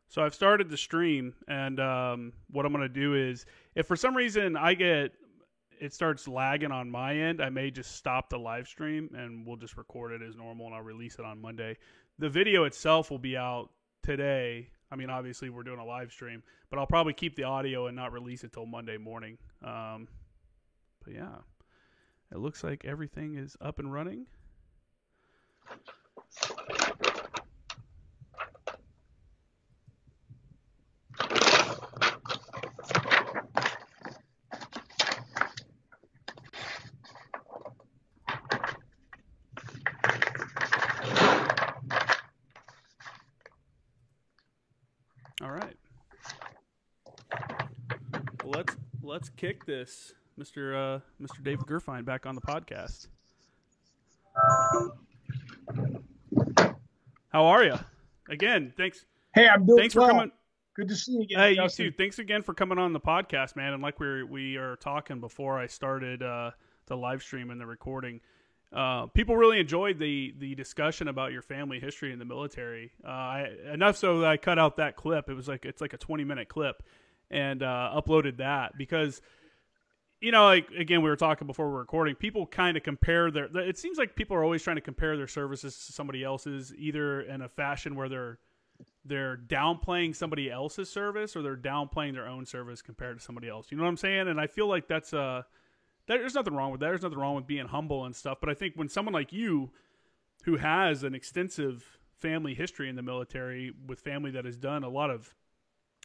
So I've started the stream, and what I'm going to do is, if for some reason it starts lagging on my end, I may just stop the live stream, and we'll just record it as normal, and I'll release it on Monday. The video itself will be out today. I mean, obviously we're doing a live stream, but I'll probably keep the audio and not release it till Monday morning. But yeah, it looks like everything is up and running. All right. Well, let's kick this, Mr. David Gerfine, back on the podcast. How are you? Again, thanks. Hey, I'm doing Thanks well. for coming. Good to see you again. Hey, Justin. you too. Thanks again for coming on the podcast, man. And like we are talking before I started the live stream and the recording, people really enjoyed the discussion about your family history in the military. Enough so that I cut out that clip. It's like a 20-minute clip, and uploaded that because, you know, like, again, we were talking before we were recording, people kind of compare it seems like people are always trying to compare their services to somebody else's, either in a fashion where they're downplaying somebody else's service, or they're downplaying their own service compared to somebody else. You know what I'm saying? And I feel like there's nothing wrong with that. There's nothing wrong with being humble and stuff. But I think when someone like you, who has an extensive family history in the military, with family that has done a lot of,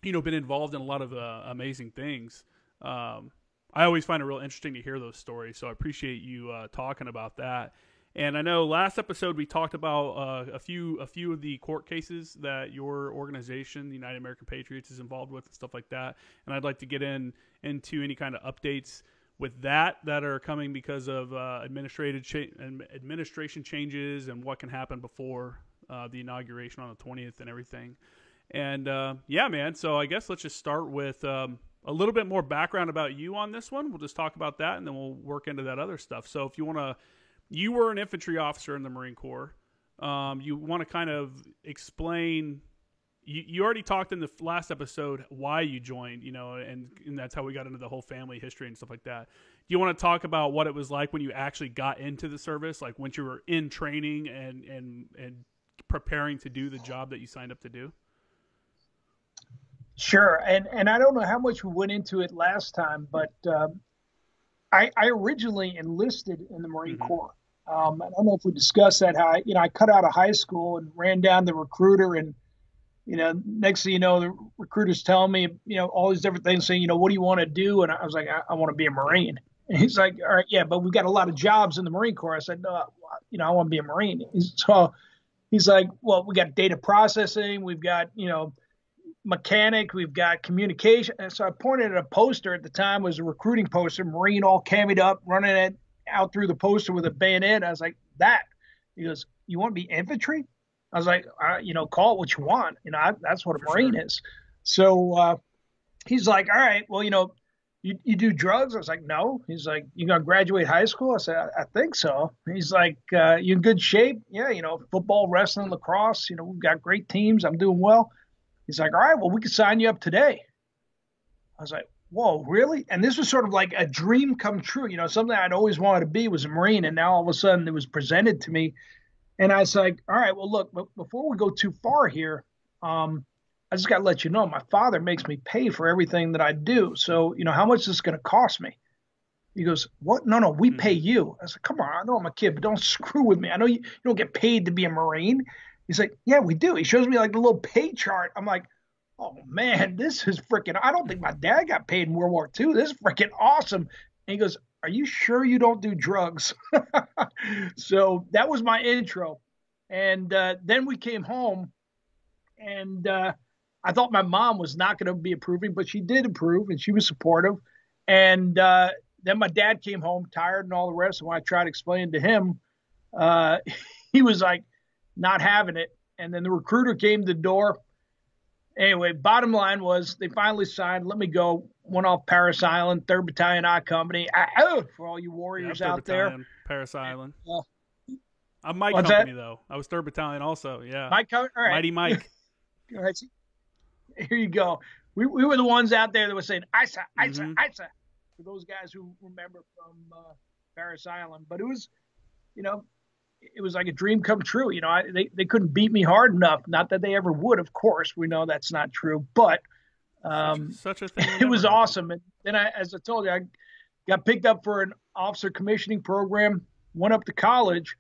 been involved in a lot of amazing things, I always find it real interesting to hear those stories. So I appreciate you talking about that. And I know last episode we talked about a few of the court cases that your organization, the United American Patriots, is involved with and stuff like that. And I'd like to get into any kind of updates with that are coming because of administration changes and what can happen before the inauguration on the 20th and everything. And yeah, man. So I guess let's just start with a little bit more background about you on this one. We'll just talk about that, and then we'll work into that other stuff. So if you want to, you were an infantry officer in the Marine Corps. You want to kind of explain. You already talked in the last episode why you joined, and that's how we got into the whole family history and stuff like that. Do you want to talk about what it was like when you actually got into the service, like when you were in training and preparing to do the job that you signed up to do? Sure. And I don't know how much we went into it last time, but I originally enlisted in the Marine Corps. I don't know if we discussed that, how I cut out of high school and ran down the recruiter, and next thing you know, the recruiter's telling me, all these different things, saying, what do you want to do? And I was like, I want to be a Marine. And he's like, all right, yeah, but we've got a lot of jobs in the Marine Corps. I said, no, I want to be a Marine. So he's like, well, we got data processing, we've got, mechanic, we've got communication. And so I pointed at a poster at the time, was a recruiting poster, Marine all cammyed up, running it out through the poster with a bayonet. I was like, that. He goes, you want to be infantry? I was like, call it what you want. That's what a Marine is. So he's like, all right, well, you do drugs? I was like, no. He's like, you going to graduate high school? I said, I think so. He's like, you in good shape? Yeah, football, wrestling, lacrosse, we've got great teams. I'm doing well. He's like, all right, well, we could sign you up today. I was like, whoa, really? And this was sort of like a dream come true. Something I'd always wanted to be was a Marine. And now all of a sudden it was presented to me. And I was like, all right, well, look, before we go too far here, I just got to let you know, my father makes me pay for everything that I do. So, how much is this going to cost me? He goes, what? No, we pay you. I said, come on, I know I'm a kid, but don't screw with me. I know you don't get paid to be a Marine. He's like, yeah, we do. He shows me like the little pay chart. I'm like, oh man, this is freaking, I don't think my dad got paid in World War II. This is freaking awesome. And he goes, are you sure you don't do drugs? So that was my intro. And then we came home, and I thought my mom was not going to be approving, but she did approve, and she was supportive. And then my dad came home tired and all the rest. And when I tried to explain to him, he was like, not having it. And then the recruiter came to the door. Anyway, bottom line was they finally signed, let me go, went off Parris Island, 3rd Battalion I Company. For all you warriors out there. Parris Island. I'm Mike What's Company, that? though. I was 3rd Battalion also, yeah. Mike, all right. Mighty Mike. All right. Here you go. We were the ones out there that were saying Isa, Isa, Mm-hmm. Isa, for those guys who remember from Paris Island. But it was, you know, it was like a dream come true. They couldn't beat me hard enough. Not that they ever would, of course. We know that's not true, but Such a thing would it never was happen. awesome. And then as I told you, I got picked up for an officer commissioning program, went up to college,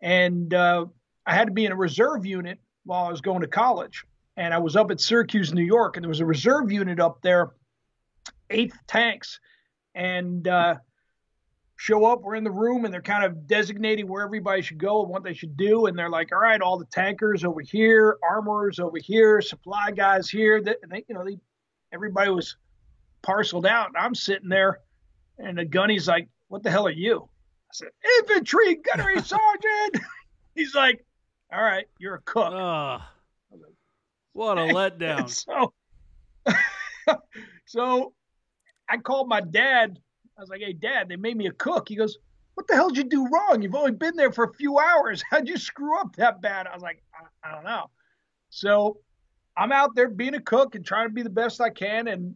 and I had to be in a reserve unit while I was going to college. And I was up at Syracuse, New York, and there was a reserve unit up there, 8th Tanks, and show up. We're in the room, and they're kind of designating where everybody should go and what they should do. And they're like, "All right, all the tankers over here, armorers over here, supply guys here." And everybody was parceled out. And I'm sitting there, and the gunny's like, "What the hell are you?" I said, "Infantry gunnery sergeant." He's like, "All right, you're a cook." What a letdown. so, so I called my dad. I was like, "Hey, Dad, they made me a cook." He goes, "What the hell did you do wrong? You've only been there for a few hours. How'd you screw up that bad?" I was like, I don't know. So I'm out there being a cook and trying to be the best I can. And,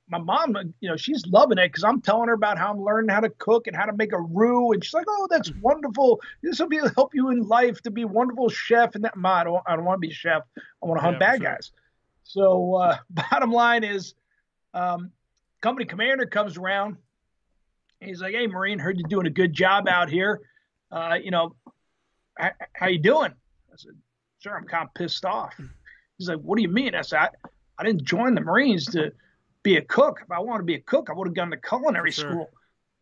my mom, she's loving it because I'm telling her about how I'm learning how to cook and how to make a roux. And she's like, "Oh, that's wonderful. This will help you in life to be a wonderful chef." And that, Ma, I don't want to be a chef. I want to hunt bad guys. So bottom line is, company commander comes around. He's like, "Hey, Marine, heard you doing a good job out here. How you doing?" I said, "Sir, I'm kind of pissed off." He's like, "What do you mean?" I said, I didn't join the Marines to be a cook. If I wanted to be a cook, I would have gone to culinary school.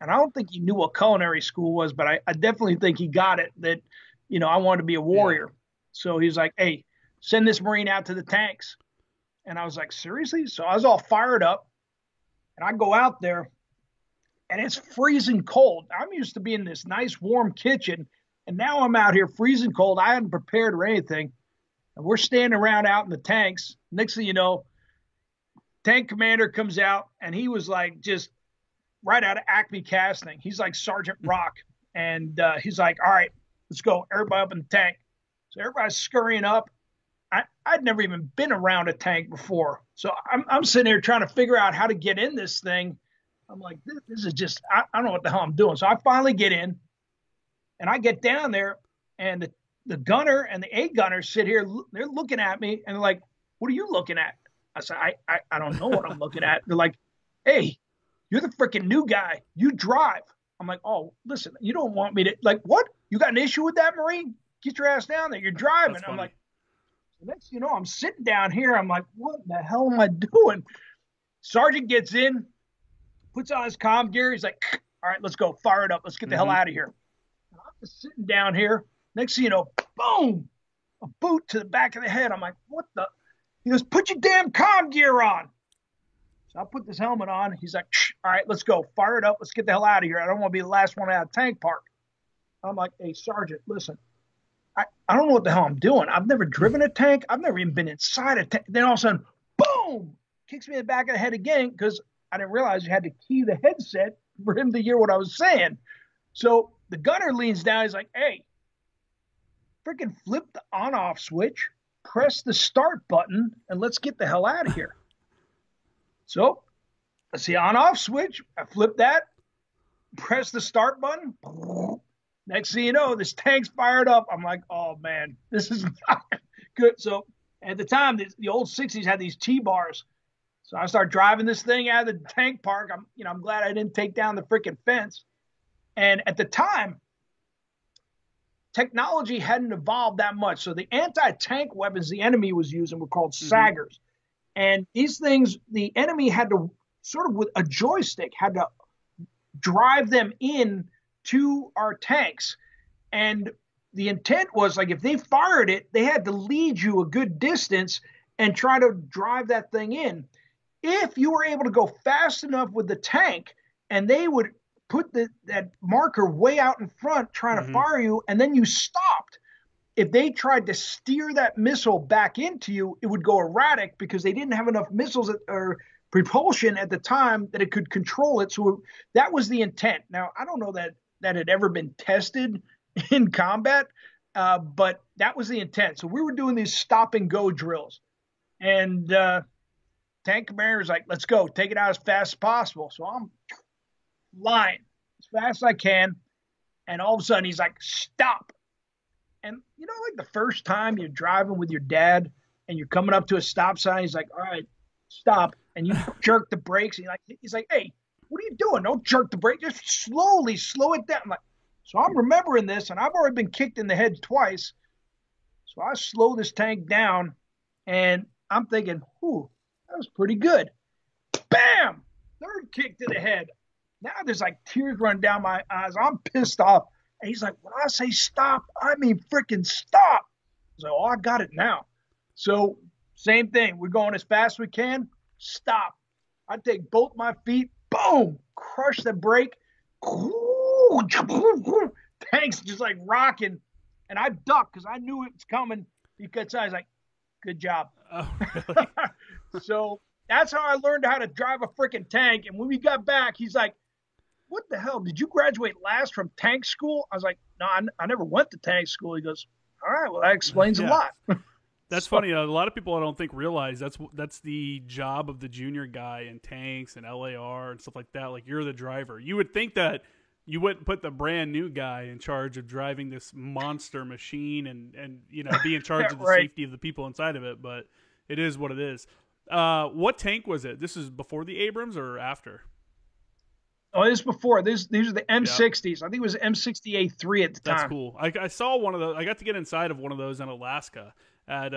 And I don't think he knew what culinary school was, but I definitely think he got it that, I wanted to be a warrior. Yeah. So he's like, "Hey, send this Marine out to the tanks." And I was like, "Seriously?" So I was all fired up, and I go out there, and it's freezing cold. I'm used to being in this nice warm kitchen, and now I'm out here freezing cold. I hadn't prepared or anything. And we're standing around out in the tanks. Next thing you know, tank commander comes out, and he was like just right out of Acme Casting. He's like Sergeant Rock. And he's like, "All right, let's go. Everybody up in the tank." So everybody's scurrying up. I'd never even been around a tank before. So I'm sitting here trying to figure out how to get in this thing. I'm like, this is just, I don't know what the hell I'm doing. So I finally get in, and I get down there, and the gunner and the 8 gunner sit here. They're looking at me, and they're like, "What are you looking at?" I said, I don't know what I'm looking at. They're like, "Hey, you're the freaking new guy. You drive." I'm like, "Oh, listen, you don't want me to, like, what? You got an issue with that, Marine? Get your ass down there. You're driving." I'm like, next, I'm sitting down here. I'm like, "What the hell am I doing?" Sergeant gets in, puts on his comm gear. He's like, "All right, let's go. Fire it up. Let's get the hell out of here." And I'm just sitting down here. Next thing you know, boom, a boot to the back of the head. I'm like, "What the?" He goes, "Put your damn comm gear on." So I put this helmet on. He's like, "All right, let's go. Fire it up. Let's get the hell out of here. I don't want to be the last one out of tank park." I'm like, "Hey, Sergeant, listen. I don't know what the hell I'm doing. I've never driven a tank. I've never even been inside a tank." Then all of a sudden, boom, kicks me in the back of the head again because I didn't realize you had to key the headset for him to hear what I was saying. So the gunner leans down. He's like, "Hey, freaking flip the on-off switch, press the start button, and let's get the hell out of here." So that's the on-off switch. I flip that, press the start button. Next thing you know, this tank's fired up. I'm like, "Oh, man, this is not good." So at the time, the old 60s had these T-bars. So I start driving this thing out of the tank park. I'm glad I didn't take down the freaking fence. And at the time, technology hadn't evolved that much. So the anti-tank weapons the enemy was using were called Saggers. And these things, the enemy had to sort of with a joystick, had to drive them in to our tanks. And the intent was like, if they fired it, they had to lead you a good distance and try to drive that thing in. If you were able to go fast enough with the tank, and they would put that marker way out in front trying to fire you, and then you stopped. If they tried to steer that missile back into you, it would go erratic because they didn't have enough missiles or propulsion at the time that it could control it. So that was the intent. Now, I don't know that had ever been tested in combat, but that was the intent. So we were doing these stop and go drills. And tank commander's like, let's go, take it out as fast as possible. So I'm flying as fast as I can. And all of a sudden he's like, stop. And you know, like the first time you're driving with your dad and you're coming up to a stop sign, he's like, all right, stop. And you jerk the brakes. And he's like, hey, what are you doing? Don't jerk the brake. Just slowly slow it down. I'm like, so I'm remembering this, and I've already been kicked in the head twice. So I slow this tank down, and I'm thinking, ooh, that was pretty good. Bam! Third kick to the head. Now there's like tears running down my eyes. I'm pissed off. And he's like, when I say stop, I mean freaking stop. I was like, oh, I got it now. So same thing. We're going as fast as we can. Stop. I take both my feet. Boom. Crush the brake. Tank's just like rocking. And I ducked because I knew it was coming because I was like, good job. Oh, really? So that's how I learned how to drive a freaking tank. And when we got back, he's like, what the hell? Did you graduate last from tank school? I was like, no, I never went to tank school. He goes, all right, well, that explains a lot. That's funny. A lot of people I don't think realize that's the job of the junior guy in tanks and LAR and stuff like that. Like, you're the driver. You would think that you wouldn't put the brand new guy in charge of driving this monster machine and you know, be in charge of the right. safety of the people inside of it, but it is what it is. What tank was it? This is before the Abrams or after? Oh, this is before. These are the M60s. I think it was M60A3 at the time. That's cool. I saw one of those. I got to get inside of one of those in Alaska at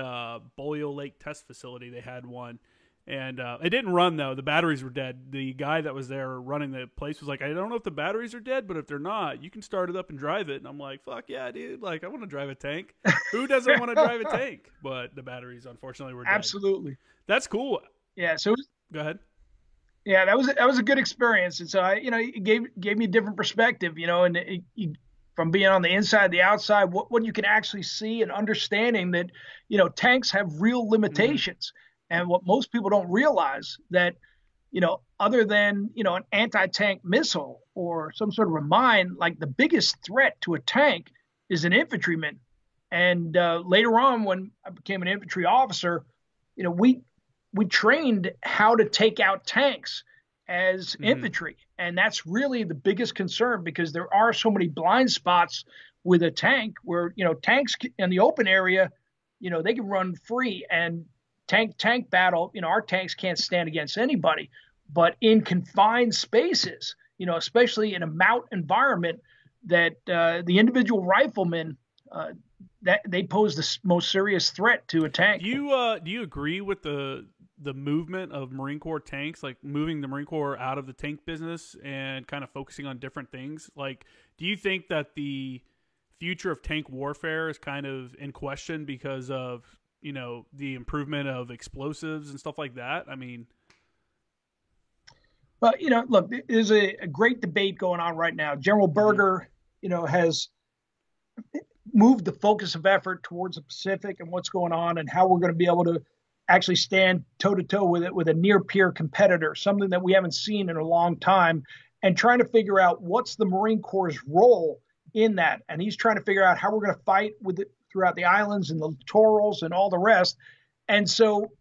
Bolio Lake Test Facility. They had one. And it didn't run, though. The batteries were dead. The guy that was there running the place was like, I don't know if the batteries are dead, but if they're not, you can start it up and drive it. And I'm like, fuck yeah, dude. Like, I want to drive a tank. Who doesn't want to drive a tank? But the batteries, unfortunately, were dead. Absolutely. That's cool. Yeah, so go ahead. Yeah, that was a good experience. And so it gave me a different perspective, and from being on the inside, the outside, what you can actually see, and understanding that, tanks have real limitations. Mm-hmm. And what most people don't realize that, other than, an anti-tank missile or some sort of a mine, like the biggest threat to a tank is an infantryman. And later on, when I became an infantry officer, we trained how to take out tanks as infantry. And that's really the biggest concern, because there are so many blind spots with a tank where, tanks in the open area, they can run free, and tank battle, our tanks can't stand against anybody. But in confined spaces, especially in a mountain environment, that the individual riflemen, that they pose the most serious threat to a tank. Do you agree with the movement of Marine Corps tanks, like moving the Marine Corps out of the tank business and kind of focusing on different things? Like, do you think that the future of tank warfare is kind of in question because of, the improvement of explosives and stuff like that? I mean, well, look, there's a great debate going on right now. General Berger, has moved the focus of effort towards the Pacific and what's going on, and how we're going to be able to actually stand toe-to-toe with it, with a near-peer competitor, something that we haven't seen in a long time, and trying to figure out what's the Marine Corps' role in that. And he's trying to figure out how we're going to fight with it throughout the islands and the littorals and all the rest. And so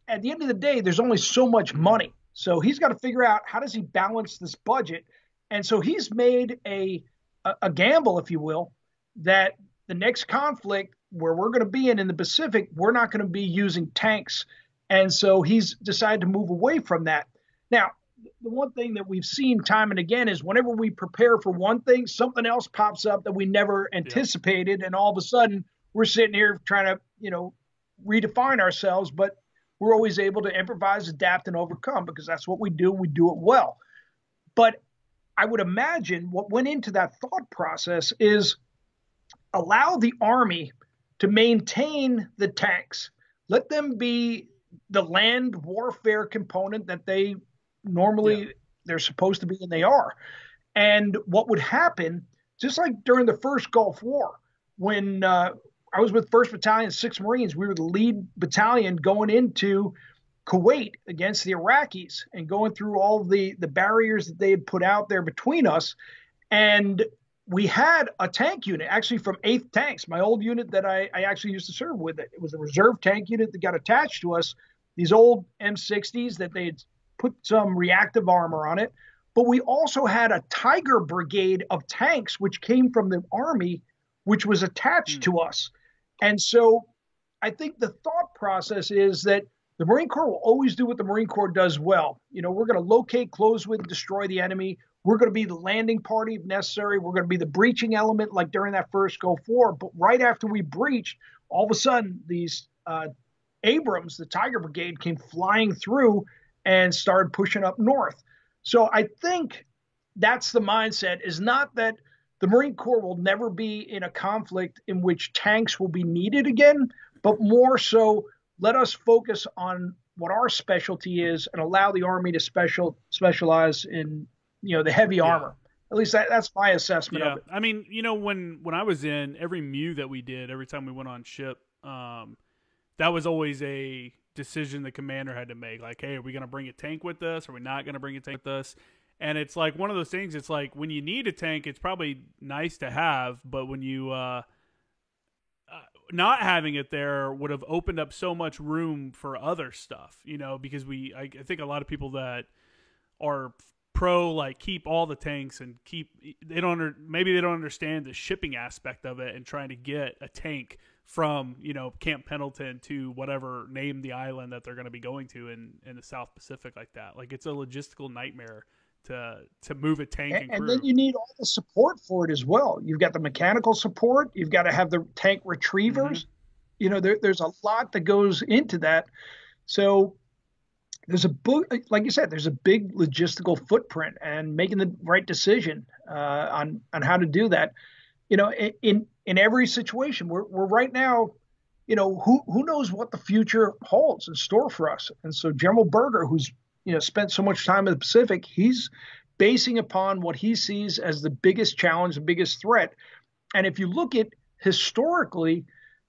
at the end of the day, there's only so much money. So he's got to figure out, how does he balance this budget? And so he's made a gamble, if you will, that the next conflict where we're going to be in the Pacific, we're not going to be using tanks. And so he's decided to move away from that. Now, the one thing that we've seen time and again is whenever we prepare for one thing, something else pops up that we never anticipated. And all of a sudden we're sitting here trying to, redefine ourselves, but we're always able to improvise, adapt, and overcome, because that's what we do. We do it well. But I would imagine what went into that thought process is allow the Army to maintain the tanks. Let them be the land warfare component that they normally they're supposed to be, and they are. And what would happen, just like during the first Gulf War, when I was with 1st Battalion, 6th Marines, we were the lead battalion going into Kuwait against the Iraqis and going through all the barriers that they had put out there between us. And we had a tank unit, actually from 8th Tanks, my old unit that I actually used to serve with. It was a reserve tank unit that got attached to us. these old M60s that they had put some reactive armor on it. But we also had a Tiger brigade of tanks, which came from the Army, which was attached to us. And so I think the thought process is that the Marine Corps will always do what the Marine Corps does well. We're going to locate, close with, destroy the enemy. We're going to be the landing party if necessary. We're going to be the breaching element like during that first Gulf War. But right after we breached, all of a sudden, these Abrams, the Tiger Brigade, came flying through and started pushing up north. So I think that's the mindset, is not that the Marine Corps will never be in a conflict in which tanks will be needed again, but more so let us focus on what our specialty is and allow the Army to specialize in, the heavy armor. At least that's my assessment of it. I mean, when I was in, every MEU that we did, every time we went on ship, that was always a decision the commander had to make. Like, hey, are we going to bring a tank with us? Are we not going to bring a tank with us? And it's like one of those things. It's like when you need a tank, it's probably nice to have, but when you not having it there would have opened up so much room for other stuff, because I think a lot of people that are pro, like, keep all the tanks and maybe they don't understand the shipping aspect of it and trying to get a tank from, Camp Pendleton to whatever name the island that they're going to be going to in the South Pacific like that. Like, it's a logistical nightmare to move a tank and crew. And then you need all the support for it as well. You've got the mechanical support. You've got to have the tank retrievers. There's a lot that goes into that. So there's like you said, there's a big logistical footprint, and making the right decision on how to do that. In every situation, we're right now, who knows what the future holds in store for us. And so General Berger, who's spent so much time in the Pacific, he's basing upon what he sees as the biggest challenge, the biggest threat. And if you look at historically,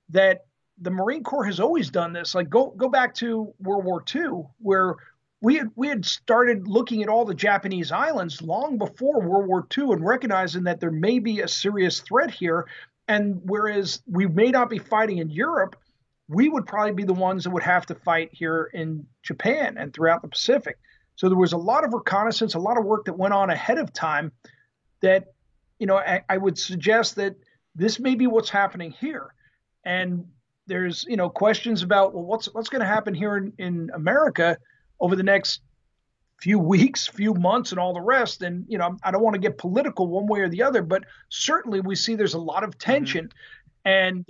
that the Marine Corps has always done this. Like go back to World War II, where we had started looking at all the Japanese islands long before World War II and recognizing that there may be a serious threat here. And whereas we may not be fighting in Europe, we would probably be the ones that would have to fight here in Japan and throughout the Pacific. So there was a lot of reconnaissance, a lot of work that went on ahead of time that, I would suggest that this may be what's happening here. And there's, questions about, well, what's going to happen here in America over the next few weeks, few months, and all the rest. And, I don't want to get political one way or the other, but certainly we see there's a lot of tension. And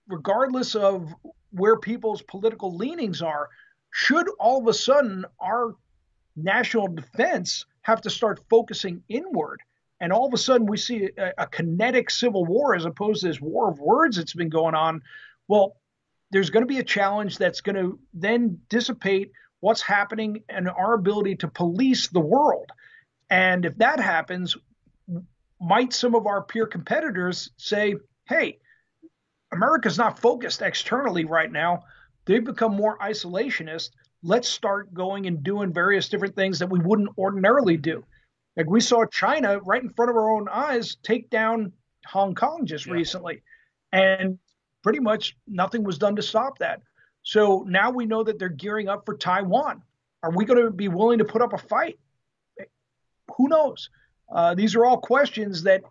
regardless of where people's political leanings are, should all of a sudden our national defense have to start focusing inward, and all of a sudden we see a kinetic civil war as opposed to this war of words that's been going on, well, there's going to be a challenge that's going to then dissipate what's happening and our ability to police the world. And if that happens, might some of our peer competitors say, hey, America's not focused externally right now. They've become more isolationist. Let's start going and doing various different things that we wouldn't ordinarily do. Like we saw China right in front of our own eyes take down Hong Kong just recently. And pretty much nothing was done to stop that. So now we know that they're gearing up for Taiwan. Are we going to be willing to put up a fight? Who knows? These are all questions that,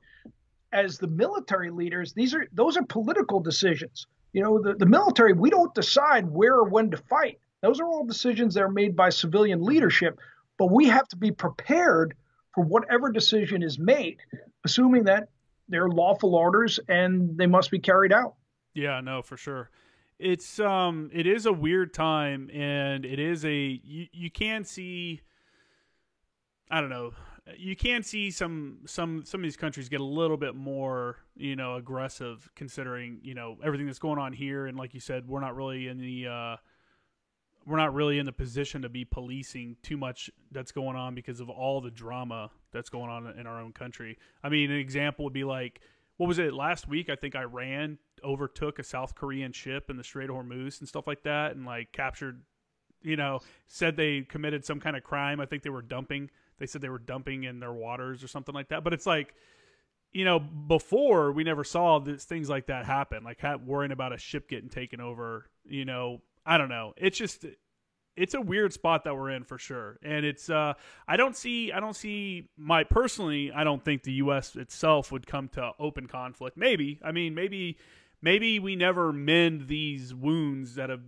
as the military leaders, those are political decisions. The military, we don't decide where or when to fight. Those are all decisions that are made by civilian leadership, but we have to be prepared for whatever decision is made, assuming that they're lawful orders and they must be carried out. Yeah, no, for sure. It is a weird time, and it is you can see, I don't know, you can see some of these countries get a little bit more, aggressive, considering, everything that's going on here. And like you said, we're not really in the position to be policing too much that's going on because of all the drama that's going on in our own country. I mean, an example would be like, what was it last week? I think Iran overtook a South Korean ship in the Strait of Hormuz and stuff like that, and like captured, said they committed some kind of crime. I think they said they were dumping in their waters or something like that. But it's like, before we never saw things like that happen, like worrying about a ship getting taken over. I don't know. It's just, it's a weird spot that we're in for sure. And it's I don't see my personally, I don't think the US itself would come to open conflict. Maybe. I mean, maybe we never mend these wounds that have,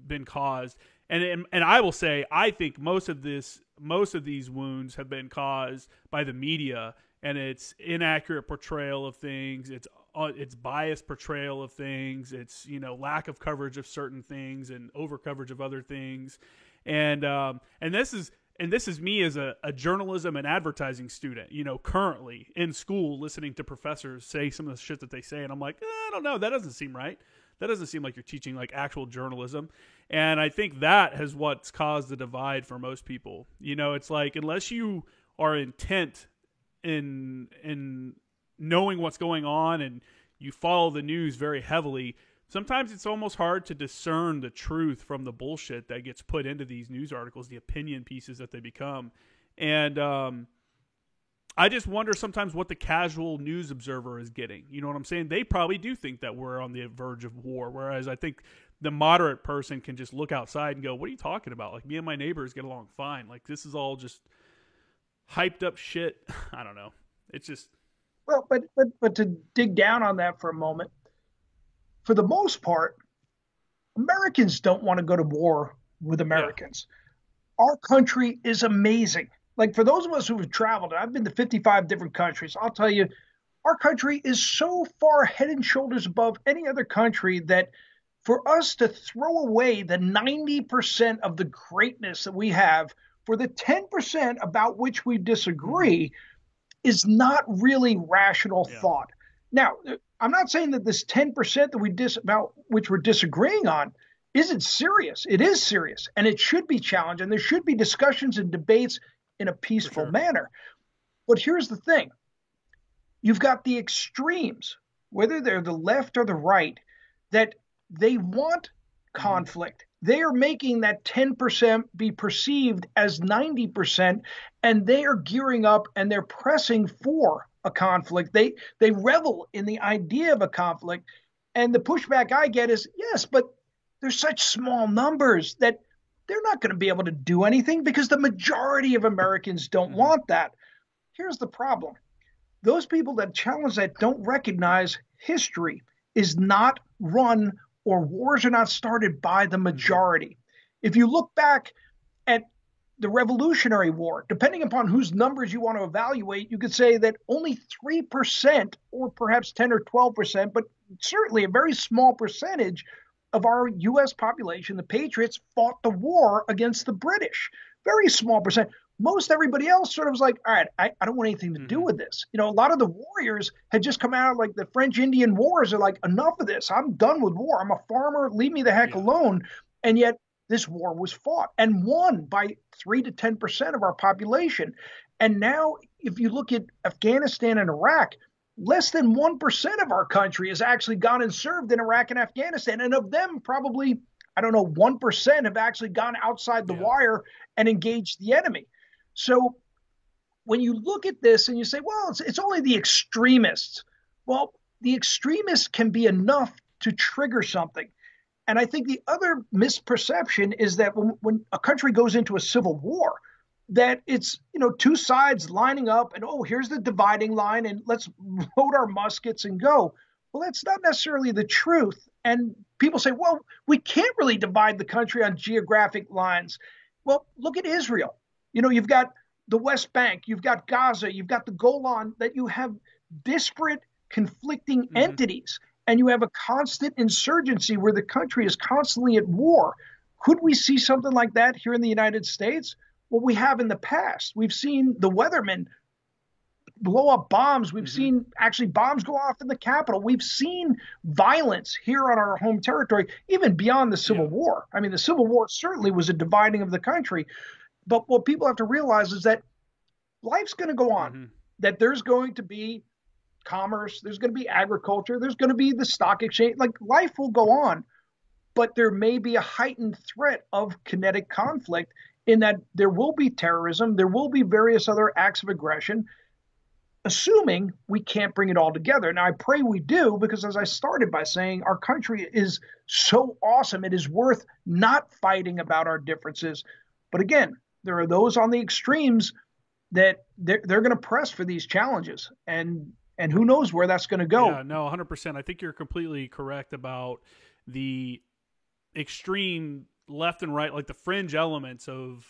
been caused. And I will say, I think most of these wounds have been caused by the media and its inaccurate portrayal of things. It's biased portrayal of things. It's, lack of coverage of certain things and over coverage of other things. And this is me as a journalism and advertising student, currently in school listening to professors say some of the shit that they say. And I'm like, I don't know. That doesn't seem right. That doesn't seem like you're teaching like actual journalism. And I think that has what's caused the divide for most people. It's like, unless you are intent in knowing what's going on and you follow the news very heavily, sometimes it's almost hard to discern the truth from the bullshit that gets put into these news articles, the opinion pieces that they become. And I just wonder sometimes what the casual news observer is getting. You know what I'm saying? They probably do think that we're on the verge of war, whereas I think the moderate person can just look outside and go, what are you talking about? Like, me and my neighbors get along fine. Like, this is all just hyped up shit. I don't know. It's just... Well, but to dig down on that for a moment, for the most part, Americans don't want to go to war with Americans. Yeah. Our country is amazing. Like, for those of us who have traveled, I've been to 55 different countries. I'll tell you, our country is so far head and shoulders above any other country that for us to throw away the 90% of the greatness that we have for the 10% about which we disagree is not really rational thought. Now, I'm not saying that this 10% that about which we're disagreeing on isn't serious. It is serious, and it should be challenged, and there should be discussions and debates in a peaceful manner. But here's the thing. You've got the extremes, whether they're the left or the right, that they want conflict. They are making that 10% be perceived as 90%, and they are gearing up and they're pressing for a conflict. They revel in the idea of a conflict. And the pushback I get is, yes, but there's such small numbers that they're not going to be able to do anything because the majority of Americans don't want that. Here's the problem. Those people that challenge that don't recognize history is not run, or wars are not started by the majority. If you look back at the Revolutionary War, depending upon whose numbers you want to evaluate, you could say that only 3% or perhaps 10 or 12%, but certainly a very small percentage of our U.S. population, the patriots, fought the war against the British. Very small percent. Most everybody else sort of was like, all right, I don't want anything to do with this. A lot of the warriors had just come out, like the French Indian Wars, are like, enough of this. I'm done with war. I'm a farmer. Leave me the heck alone. And yet this war was fought and won by 3 to 10% of our population. And now if you look at Afghanistan and Iraq, less than 1% of our country has actually gone and served in Iraq and Afghanistan. And of them, probably, 1% have actually gone outside the wire and engaged the enemy. So when you look at this and you say, well, it's only the extremists. Well, the extremists can be enough to trigger something. And I think the other misperception is that when a country goes into a civil war, that it's, two sides lining up and, here's the dividing line and let's load our muskets and go. Well, that's not necessarily the truth. And people say, well, we can't really divide the country on geographic lines. Well, look at Israel. You've got the West Bank, you've got Gaza, you've got the Golan, that you have disparate, conflicting entities, and you have a constant insurgency where the country is constantly at war. Could we see something like that here in the United States? Well, we have in the past. We've seen the weathermen blow up bombs. We've seen actually bombs go off in the Capitol. We've seen violence here on our home territory, even beyond the Civil War. I mean, the Civil War certainly was a dividing of the country. But what people have to realize is that life's going to go on, that there's going to be commerce, there's going to be agriculture, there's going to be the stock exchange. Like, life will go on, but there may be a heightened threat of kinetic conflict in that there will be terrorism, there will be various other acts of aggression. assuming we can't bring it all together. Now, I pray we do, because as I started by saying, our country is so awesome. It is worth not fighting about our differences. But again, there are those on the extremes that they're going to press for these challenges. And who knows where that's going to go. Yeah, no, 100%. I think you're completely correct about the extreme left and right, like the fringe elements of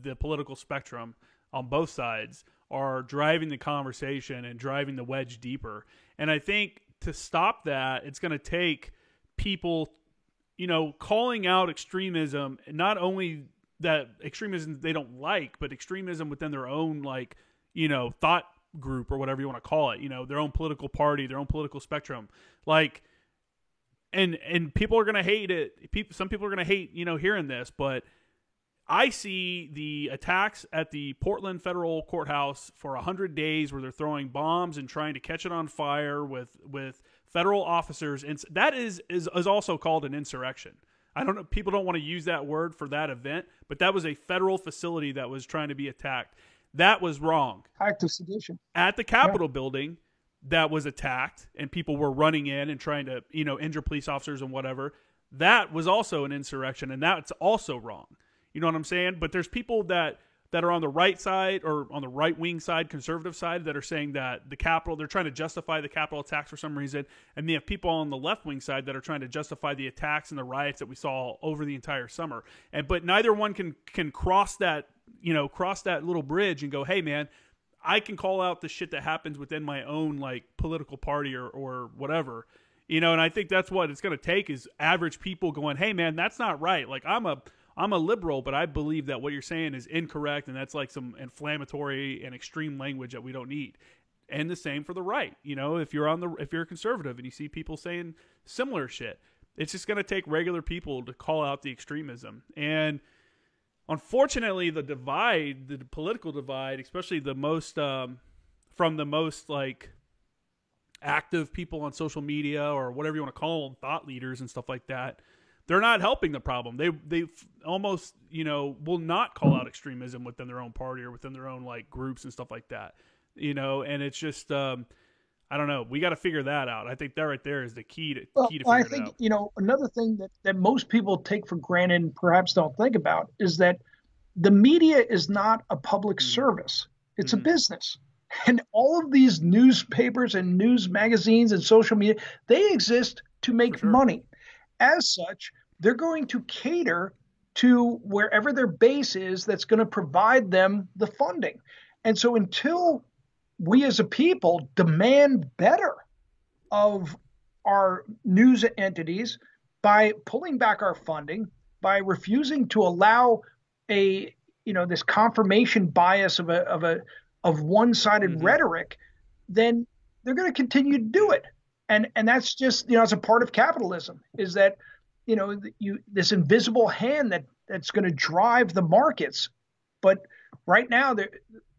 the political spectrum on both sides are driving the conversation and driving the wedge deeper. And I think to stop that, it's going to take people, calling out extremism, not only that extremism they don't like, but extremism within their own, thought group or whatever you want to call it, their own political party, their own political spectrum. And people are going to hate it. Some people are going to hate, hearing this, but I see the attacks at the Portland Federal Courthouse for 100 days where they're throwing bombs and trying to catch it on fire with federal officers. And that is also called an insurrection. I don't know. People don't want to use that word for that event, but that was a federal facility that was trying to be attacked. That was wrong. Act of sedition. At the Capitol building that was attacked and people were running in and trying to, injure police officers and whatever. That was also an insurrection, and that's also wrong. You know what I'm saying? But there's people that are on the right side or on the right wing side, conservative side, that are saying that the Capitol, they're trying to justify the Capitol attacks for some reason. And you have people on the left wing side that are trying to justify the attacks and the riots that we saw over the entire summer. But neither one can cross that, cross that little bridge and go, hey man, I can call out the shit that happens within my own political party or whatever. And I think that's what it's going to take is average people going, hey man, that's not right. I'm a liberal, but I believe that what you're saying is incorrect, and that's some inflammatory and extreme language that we don't need. And the same for the right. If you're a conservative and you see people saying similar shit, it's just going to take regular people to call out the extremism. And unfortunately, the political divide, especially the most from the most active people on social media or whatever you want to call them, thought leaders and stuff like that, they're not helping the problem. They almost, will not call out extremism within their own party or within their own groups and stuff like that. And it's just, I don't know. We got to figure that out. I think that right there is the key to figure it out. I think, another thing that most people take for granted and perhaps don't think about is that the media is not a public service. It's a business. And all of these newspapers and news magazines and social media, they exist to make money. As such, they're going to cater to wherever their base is that's going to provide them the funding. And so until we as a people demand better of our news entities by pulling back our funding, by refusing to allow this confirmation bias of one-sided rhetoric, then they're going to continue to do it. And that's just, it's a part of capitalism, is that, this invisible hand that's going to drive the markets. But right now,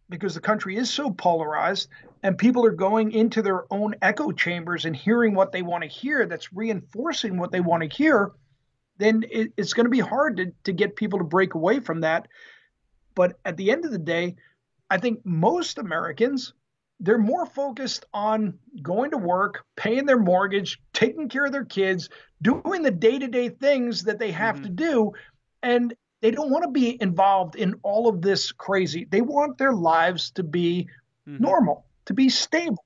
because the country is so polarized and people are going into their own echo chambers and hearing what they want to hear, that's reinforcing what they want to hear, then it's going to be hard to get people to break away from that. But at the end of the day, I think most Americans, they're more focused on going to work, paying their mortgage, taking care of their kids, doing the day-to-day things that they have to do. And they don't want to be involved in all of this crazy. They want their lives to be normal, to be stable.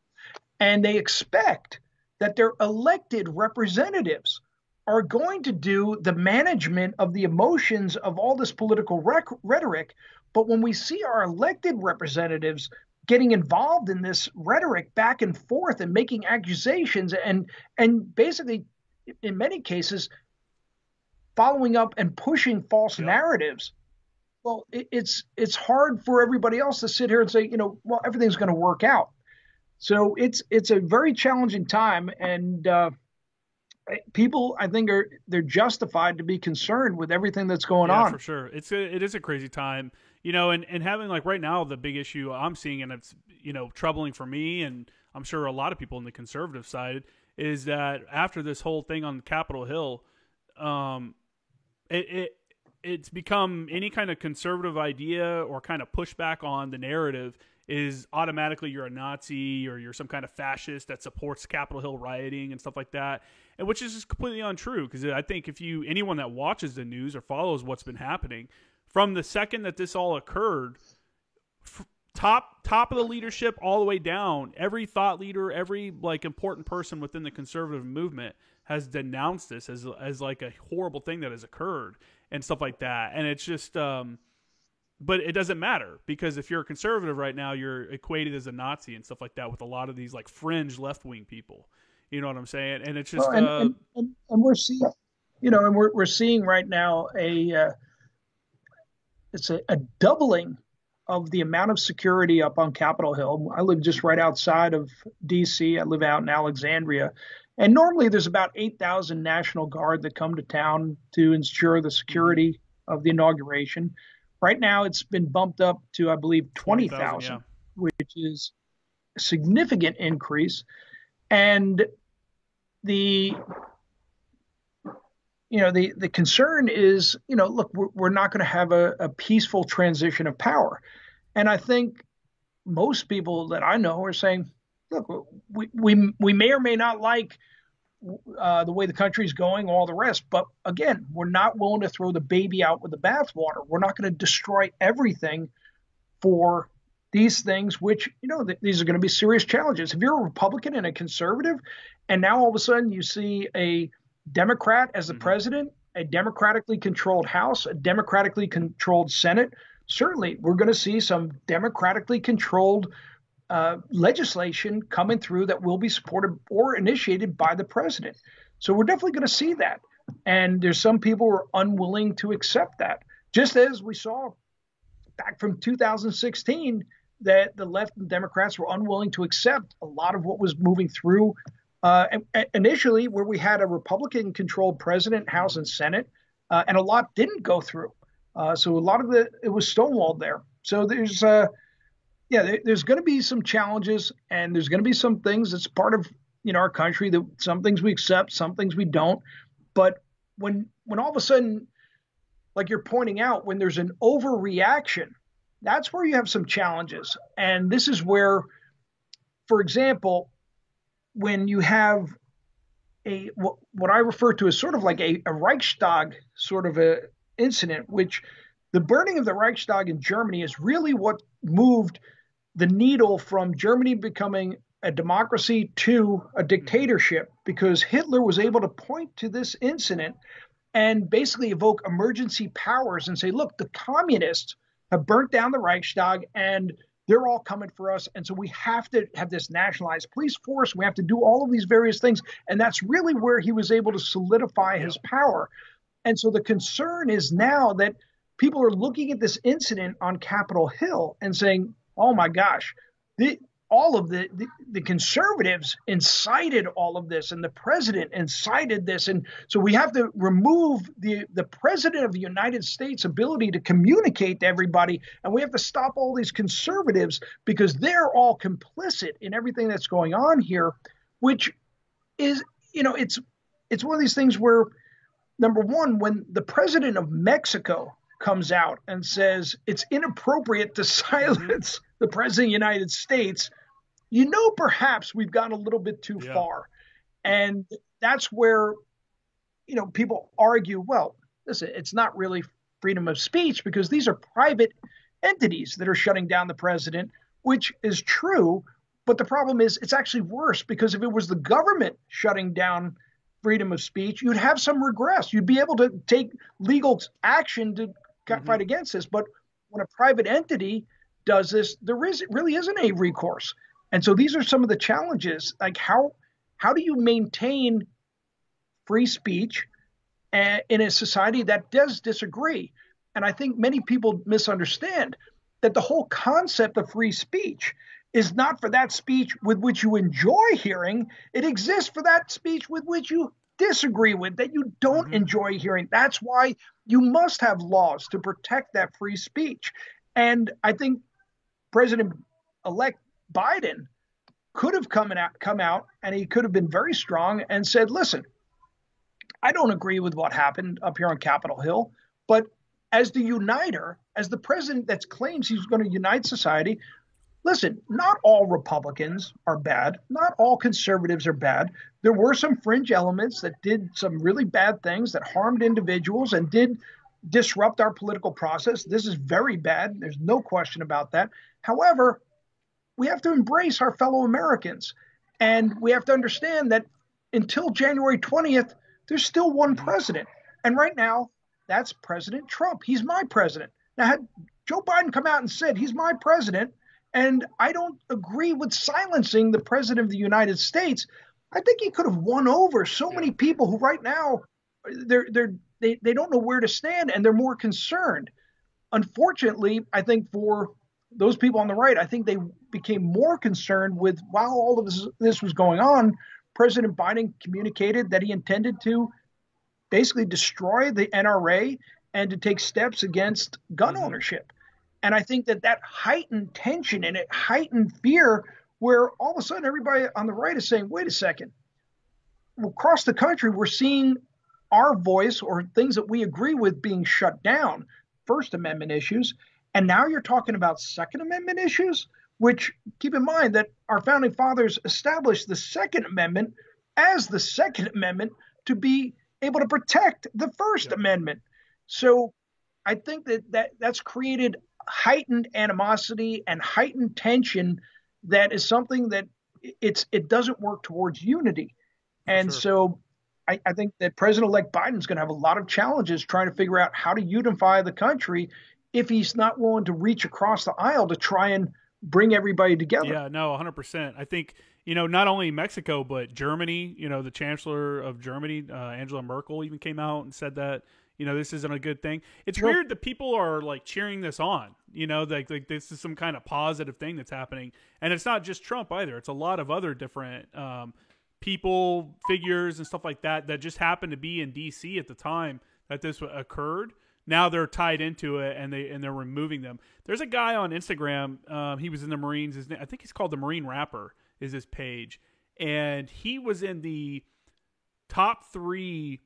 And they expect that their elected representatives are going to do the management of the emotions of all this political rhetoric. But when we see our elected representatives getting involved in this rhetoric back and forth and making accusations and basically, in many cases, following up and pushing false narratives, well, it's hard for everybody else to sit here and say, well, everything's going to work out. So it's a very challenging time, and people, I think, they're justified to be concerned with everything that's going on. Yeah, for sure. It is a crazy time. And having right now, the big issue I'm seeing, and it's, troubling for me, and I'm sure a lot of people on the conservative side, is that after this whole thing on Capitol Hill, it's become any kind of conservative idea or kind of pushback on the narrative is automatically you're a Nazi or you're some kind of fascist that supports Capitol Hill rioting and stuff like that, and which is just completely untrue. Because I think anyone that watches the news or follows what's been happening from the second that this all occurred, top of the leadership all the way down, every thought leader, every like important person within the conservative movement has denounced this as like a horrible thing that has occurred and stuff like that. And it's just but it doesn't matter, because if you're a conservative right now, you're equated as a Nazi and stuff like that with a lot of these like fringe left-wing people. You know what I'm saying? And it's just and we're seeing, and we're seeing right now it's a doubling of the amount of security up on Capitol Hill. I live just right outside of D.C. I live out in Alexandria. And normally there's about 8,000 National Guard that come to town to ensure the security of the inauguration. Right now it's been bumped up to, I believe, 20,000, yeah, which is a significant increase. And the concern is, look, we're not going to have a peaceful transition of power. And I think most people that I know are saying, look, we may or may not like the way the country's going, all the rest. But again, we're not willing to throw the baby out with the bathwater. We're not going to destroy everything for these things, which, these are going to be serious challenges. If you're a Republican and a conservative, and now all of a sudden you see a Democrat as the president, a democratically controlled House, a democratically controlled Senate, certainly we're going to see some democratically controlled legislation coming through that will be supported or initiated by the president. So we're definitely going to see that. And there's some people who are unwilling to accept that, just as we saw back from 2016 that the left and Democrats were unwilling to accept a lot of what was moving through initially, where we had a Republican-controlled president, House and Senate, and a lot didn't go through. So a lot of it was stonewalled there. So there's going to be some challenges, and there's going to be some things that's part of our country, that some things we accept, some things we don't. But when all of a sudden, like you're pointing out, when there's an overreaction, that's where you have some challenges. And this is where, for example, when you have what I refer to as sort of like a Reichstag sort of a incident, which the burning of the Reichstag in Germany is really what moved the needle from Germany becoming a democracy to a dictatorship, because Hitler was able to point to this incident and basically evoke emergency powers and say, look, the communists have burnt down the Reichstag and they're all coming for us. And so we have to have this nationalized police force. We have to do all of these various things. And that's really where he was able to solidify his power. And so the concern is now that people are looking at this incident on Capitol Hill and saying, oh my gosh, all of the conservatives incited all of this, and the president incited this. And so we have to remove the president of the United States' ability to communicate to everybody. And we have to stop all these conservatives because they're all complicit in everything that's going on here, which is, it's one of these things where, number one, when the president of Mexico comes out and says it's inappropriate to silence the president of the United States, perhaps we've gone a little bit too far. And that's where, people argue, well, listen, it's not really freedom of speech because these are private entities that are shutting down the president, which is true. But the problem is it's actually worse, because if it was the government shutting down freedom of speech, you'd have some regress. You'd be able to take legal action to fight against this. But when a private entity does this, really isn't a recourse. And so these are some of the challenges. Like how do you maintain free speech in a society that does disagree? And I think many people misunderstand that the whole concept of free speech is not for that speech with which you enjoy hearing. It exists for that speech with which you disagree with, that you don't enjoy hearing. That's why you must have laws to protect that free speech. And I think President-elect Biden could have come out and he could have been very strong and said, listen, I don't agree with what happened up here on Capitol Hill, but as the uniter, as the president that claims he's going to unite society, listen, not all Republicans are bad. Not all conservatives are bad. There were some fringe elements that did some really bad things that harmed individuals and did disrupt our political process. This is very bad. There's no question about that. However, we have to embrace our fellow Americans. And we have to understand that until January 20th, there's still one president. And right now, that's President Trump. He's my president. Now, had Joe Biden come out and said he's my president, and I don't agree with silencing the president of the United States, I think he could have won over so many people who right now they don't know where to stand and they're more concerned. Unfortunately, I think for those people on the right, I think they became more concerned with while all of this was going on, President Biden communicated that he intended to basically destroy the NRA and to take steps against gun ownership. And I think that heightened tension and it heightened fear where all of a sudden everybody on the right is saying, wait a second, across the country, we're seeing our voice or things that we agree with being shut down, First Amendment issues. And now you're talking about Second Amendment issues, which keep in mind that our founding fathers established the Second Amendment as the Second Amendment to be able to protect the First Amendment. So I think that's created heightened animosity and heightened tension that is something that it doesn't work towards unity. And so I think that President-elect Biden is going to have a lot of challenges trying to figure out how to unify the country if he's not willing to reach across the aisle to try and bring everybody together. Yeah, no, 100%. I think, not only Mexico, but Germany, the chancellor of Germany, Angela Merkel, even came out and said that, this isn't a good thing. It's weird that people are like cheering this on, like this is some kind of positive thing that's happening. And it's not just Trump either. It's a lot of other different people, figures and stuff like that just happened to be in DC at the time that this occurred. Now they're tied into it and they're removing them. There's a guy on Instagram. He was in the Marines. I think he's called the Marine Rapper is his page. And he was in the top three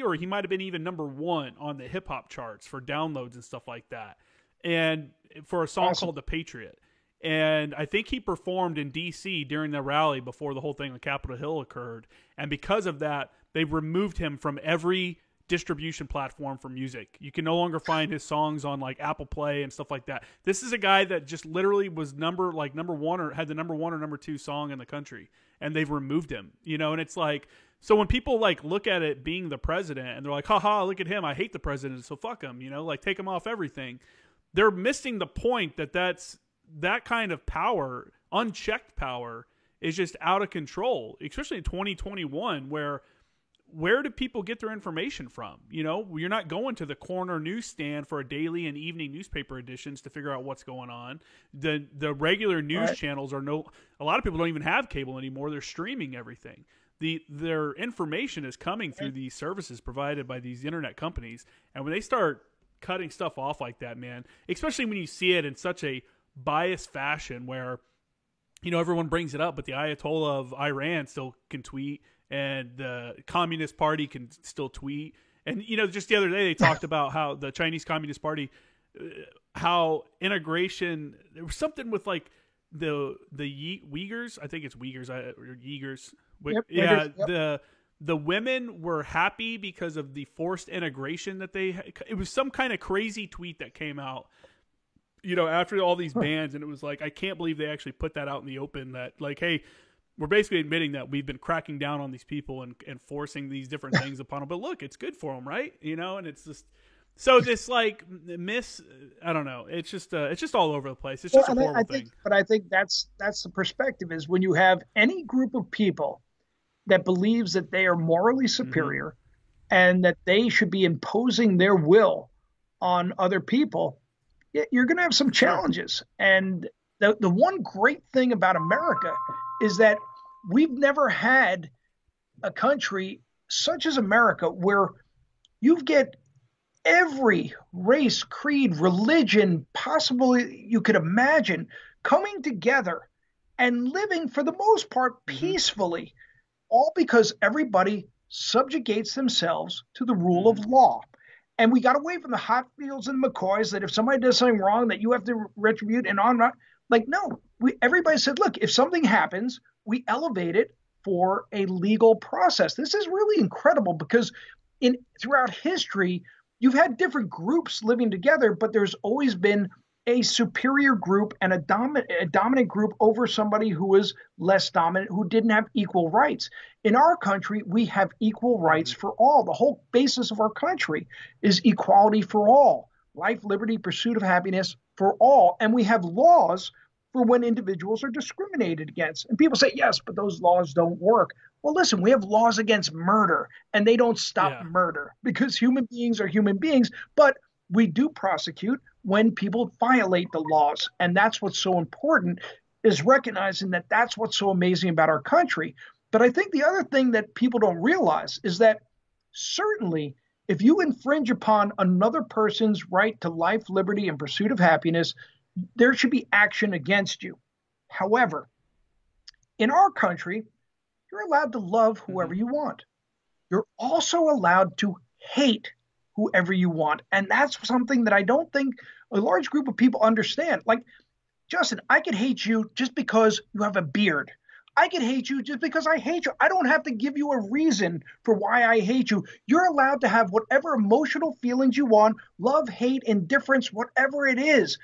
or he might've been even number one on the hip hop charts for downloads and stuff like that. And for a song called The Patriot. And I think he performed in DC during the rally before the whole thing on Capitol Hill occurred. And because of that, they removed him from every distribution platform for music. You can no longer find his songs on like Apple Play and stuff like that. This is a guy that just literally was number one or had the number one or number two song in the country, and they've removed him, and it's like, so when people like look at it being the president and they're like, haha, look at him, I hate the president, so fuck him, like take him off everything. They're missing the point that kind of power, unchecked power, is just out of control, especially in 2021 where do people get their information from? You're not going to the corner newsstand for a daily and evening newspaper editions to figure out what's going on. The regular news channels a lot of people don't even have cable anymore. They're streaming everything. Their information is coming through these services provided by these internet companies. And when they start cutting stuff off like that, man, especially when you see it in such a biased fashion where, everyone brings it up, but the Ayatollah of Iran still can tweet, and the Communist Party can still tweet. And, just the other day they talked about how the Chinese Communist Party, how integration, there was something with like the Uyghurs, I think it's Uyghurs, or Uyghurs. Yep. The women were happy because of the forced integration that it was some kind of crazy tweet that came out, after all these bans. And it was like, I can't believe they actually put that out in the open that like, hey, we're basically admitting that we've been cracking down on these people and forcing these different things upon them. But look, it's good for them, right? And it's just so this like I don't know. It's just all over the place. It's just a horrible thing. But I think that's the perspective is when you have any group of people that believes that they are morally superior and that they should be imposing their will on other people, you're going to have some challenges. And the one great thing about America is that we've never had a country such as America where you get every race, creed, religion possible you could imagine coming together and living for the most part peacefully, all because everybody subjugates themselves to the rule of law. And we got away from the Hatfields and McCoys that if somebody does something wrong, that you have to retribute and on. Like, no, everybody said, look, if something happens, we elevate it for a legal process. This is really incredible because throughout history, you've had different groups living together, but there's always been a superior group and a dominant group over somebody who was less dominant, who didn't have equal rights. In our country, we have equal rights for all. The whole basis of our country is equality for all, life, liberty, pursuit of happiness for all. And we have laws for when individuals are discriminated against. And people say, yes, but those laws don't work. Well, listen, we have laws against murder, and they don't stop murder because human beings are human beings. But we do prosecute when people violate the laws. And that's what's so important, is recognizing that that's what's so amazing about our country. But I think the other thing that people don't realize is that certainly if you infringe upon another person's right to life, liberty, and pursuit of happiness, there should be action against you. However, in our country, you're allowed to love whoever you want. You're also allowed to hate whoever you want. And that's something that I don't think a large group of people understand. Like, Justin, I could hate you just because you have a beard. I could hate you just because I hate you. I don't have to give you a reason for why I hate you. You're allowed to have whatever emotional feelings you want, love, hate, indifference, whatever it is.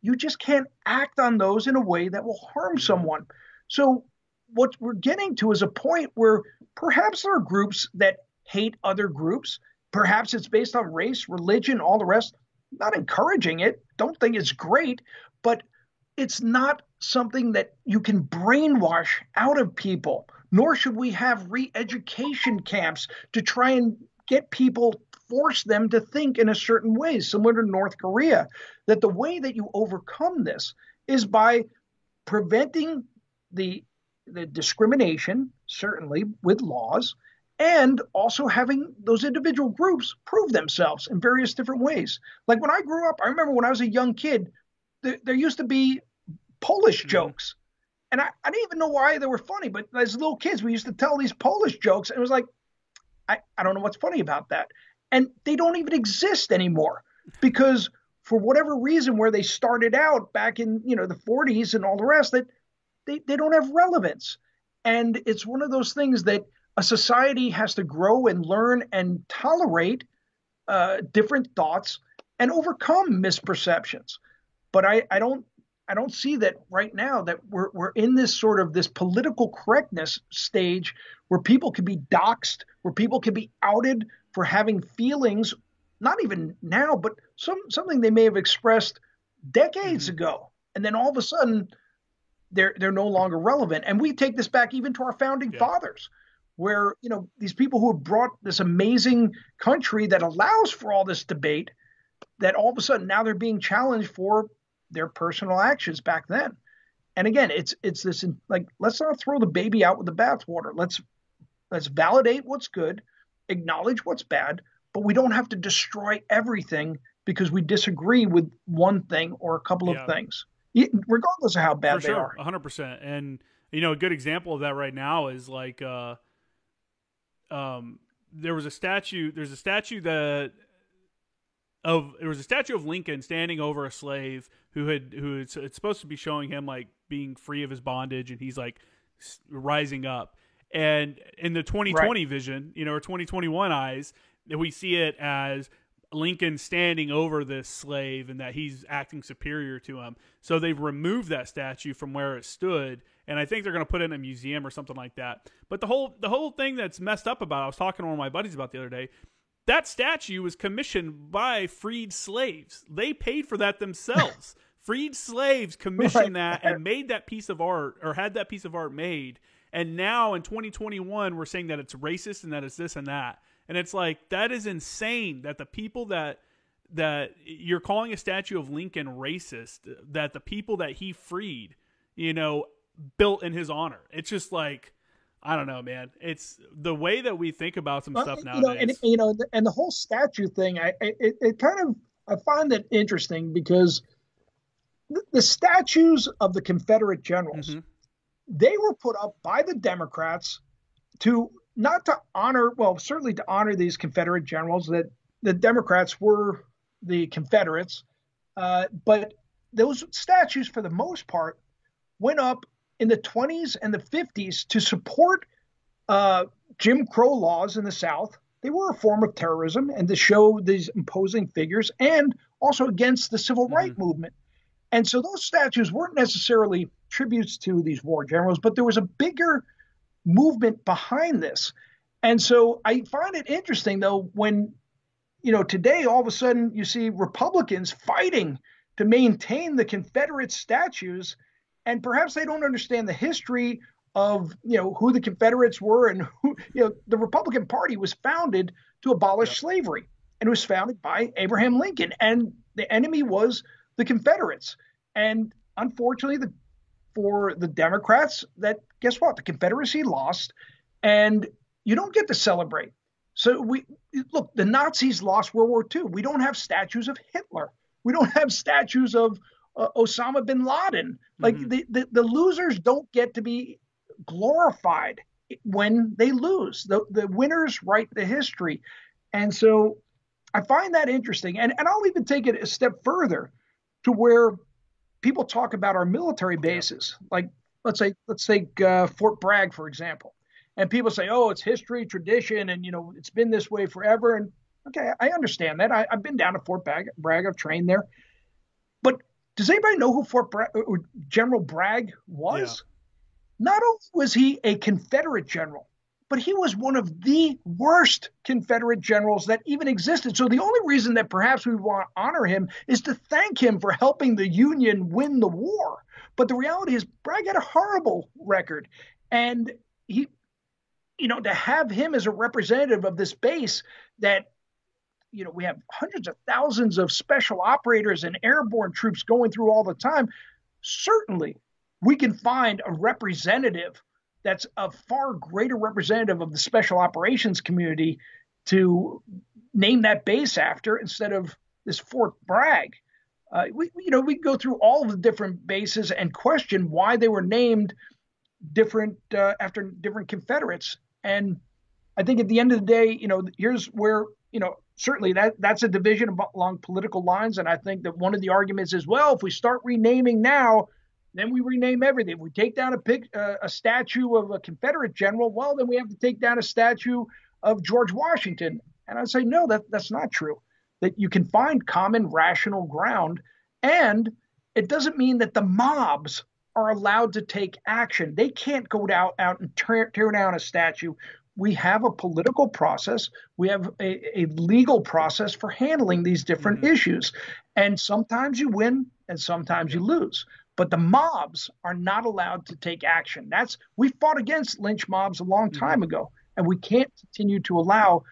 You just can't act on those in a way that will harm someone. So what we're getting to is a point where perhaps there are groups that hate other groups. Perhaps it's based on race, religion, all the rest. Not encouraging it. Don't think it's great, but it's not something that you can brainwash out of people, nor should we have re-education camps to try and get people, force them to think in a certain way, similar to North Korea, that the way that you overcome this is by preventing the discrimination, certainly with laws, and also having those individual groups prove themselves in various different ways. Like when I grew up, I remember when I was a young kid, there used to be Polish jokes. And I didn't even know why they were funny, but as little kids, we used to tell these Polish jokes. And it was like, I don't know what's funny about that. And they don't even exist anymore because for whatever reason, where they started out back in, the 40s and all the rest, that they don't have relevance. And it's one of those things that a society has to grow and learn and tolerate different thoughts and overcome misperceptions. But I don't see that right now, that we're in this sort of this political correctness stage where people can be doxxed, where people can be outed for having feelings, not even now, but something they may have expressed decades ago. And then all of a sudden they're no longer relevant. And we take this back even to our founding fathers, where, these people who have brought this amazing country that allows for all this debate, that all of a sudden now they're being challenged for their personal actions back then. And again, it's this, like, let's not throw the baby out with the bathwater. Let's validate what's good, acknowledge what's bad, but we don't have to destroy everything because we disagree with one thing or a couple of things, regardless of how bad they are. 100%. And, a good example of that right now is like, there's a statue of Lincoln standing over a slave it's supposed to be showing him like being free of his bondage, and he's like rising up. And in the 2020 vision, or 2021 eyes, we see it as Lincoln standing over this slave and that he's acting superior to him. So they've removed that statue from where it stood, and I think they're going to put it in a museum or something like that. But the whole thing that's messed up about it, I was talking to one of my buddies about the other day, that statue was commissioned by freed slaves. They paid for that themselves. Freed slaves commissioned that and made that piece of art, or had that piece of art made. And now in 2021, we're saying that it's racist and that it's this and that. And it's like, that is insane that the people that you're calling a statue of Lincoln racist, that the people that he freed, built in his honor. It's just like, I don't know, man. It's the way that we think about some stuff nowadays. And the whole statue thing, I find that interesting because the statues of the Confederate generals, they were put up by the Democrats certainly to honor these Confederate generals that, the Democrats were the Confederates, but those statues, for the most part, went up in the 20s and the 50s to support Jim Crow laws in the South. They were a form of terrorism and to show these imposing figures, and also against the civil rights movement. And so those statues weren't necessarily tributes to these war generals, but there was a bigger movement behind this. And so I find it interesting, though, when, today all of a sudden you see Republicans fighting to maintain the Confederate statues, and perhaps they don't understand the history of, who the Confederates were, and who, the Republican Party was founded to abolish slavery, and it was founded by Abraham Lincoln, and the enemy was the Confederates. And unfortunately, for the Democrats, that, guess what? The Confederacy lost, and you don't get to celebrate. So look, the Nazis lost World War II. We don't have statues of Hitler. We don't have statues of Osama bin Laden. Like the losers don't get to be glorified when they lose. The winners write the history. And so I find that interesting. And I'll even take it a step further to where people talk about our military bases. Like, let's take Fort Bragg, for example. And people say, oh, it's history, tradition, and, it's been this way forever. And okay, I understand that. I've been down to Fort Bragg. I've trained there. But does anybody know who General Bragg was? Yeah. Not only was he a Confederate general, but he was one of the worst Confederate generals that even existed. So the only reason that perhaps we want to honor him is to thank him for helping the Union win the war. But the reality is Bragg had a horrible record. And he, to have him as a representative of this base that, we have hundreds of thousands of special operators and airborne troops going through all the time, certainly we can find a representative that's a far greater representative of the special operations community to name that base after, instead of this Fort Bragg. We go through all of the different bases and question why they were named different after different Confederates. And I think at the end of the day, here's where, certainly that's a division along political lines. And I think that one of the arguments is, well, if we start renaming now, then we rename everything. If we take down a statue of a Confederate general, well, then we have to take down a statue of George Washington. And I'd say, no, that's not true. That you can find common rational ground. And it doesn't mean that the mobs are allowed to take action. They can't go out and tear down a statue. We have a political process. We have a legal process for handling these different issues. And sometimes you win and sometimes you lose. But the mobs are not allowed to take action. We fought against lynch mobs a long time ago, and we can't continue to allow,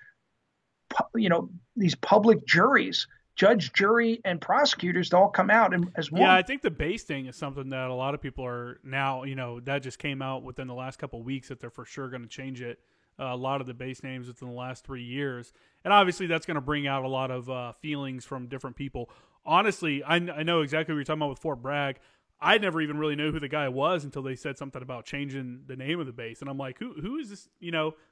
these public juries, judge, jury, and prosecutors to all come out as one. Yeah, I think the base thing is something that a lot of people are now, that just came out within the last couple of weeks that they're for sure going to change it. A lot of the base names within the last 3 years. And obviously that's going to bring out a lot of feelings from different people. Honestly, I know exactly what you're talking about with Fort Bragg. I never even really knew who the guy was until they said something about changing the name of the base. And I'm like, who is this?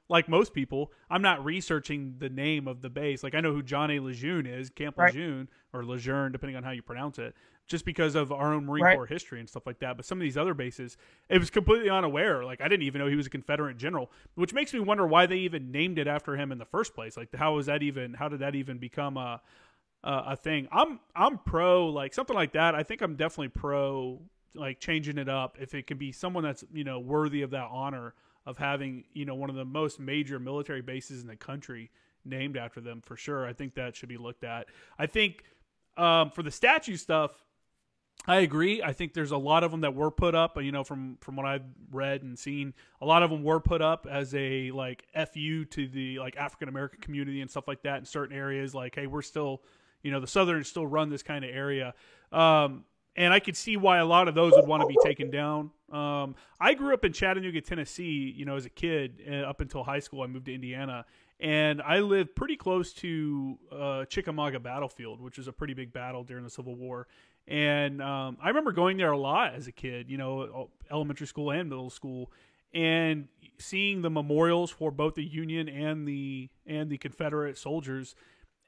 Like most people, I'm not researching the name of the base. Like I know who John A. Lejeune is, Camp Lejeune, or Lejeune, depending on how you pronounce it, just because of our own Marine Corps history and stuff like that. But some of these other bases, it was completely unaware. Like I didn't even know he was a Confederate general, which makes me wonder why they even named it after him in the first place. Like how did that even become a thing? I'm pro, like something like that. I think I'm definitely pro like changing it up if it can be someone that's worthy of that honor of having one of the most major military bases in the country named after them, for sure. I think that should be looked at. I think for the statue stuff, I agree. I think there's a lot of them that were put up, from what I've read and seen, a lot of them were put up as a like FU to the like African American community and stuff like that in certain areas. Like, hey, we're still, the Southerners still run this kind of area. And I could see why a lot of those would want to be taken down. I grew up in Chattanooga, Tennessee, as a kid. Up until high school, I moved to Indiana. And I lived pretty close to Chickamauga Battlefield, which was a pretty big battle during the Civil War. And I remember going there a lot as a kid, elementary school and middle school, and seeing the memorials for both the Union and the Confederate soldiers.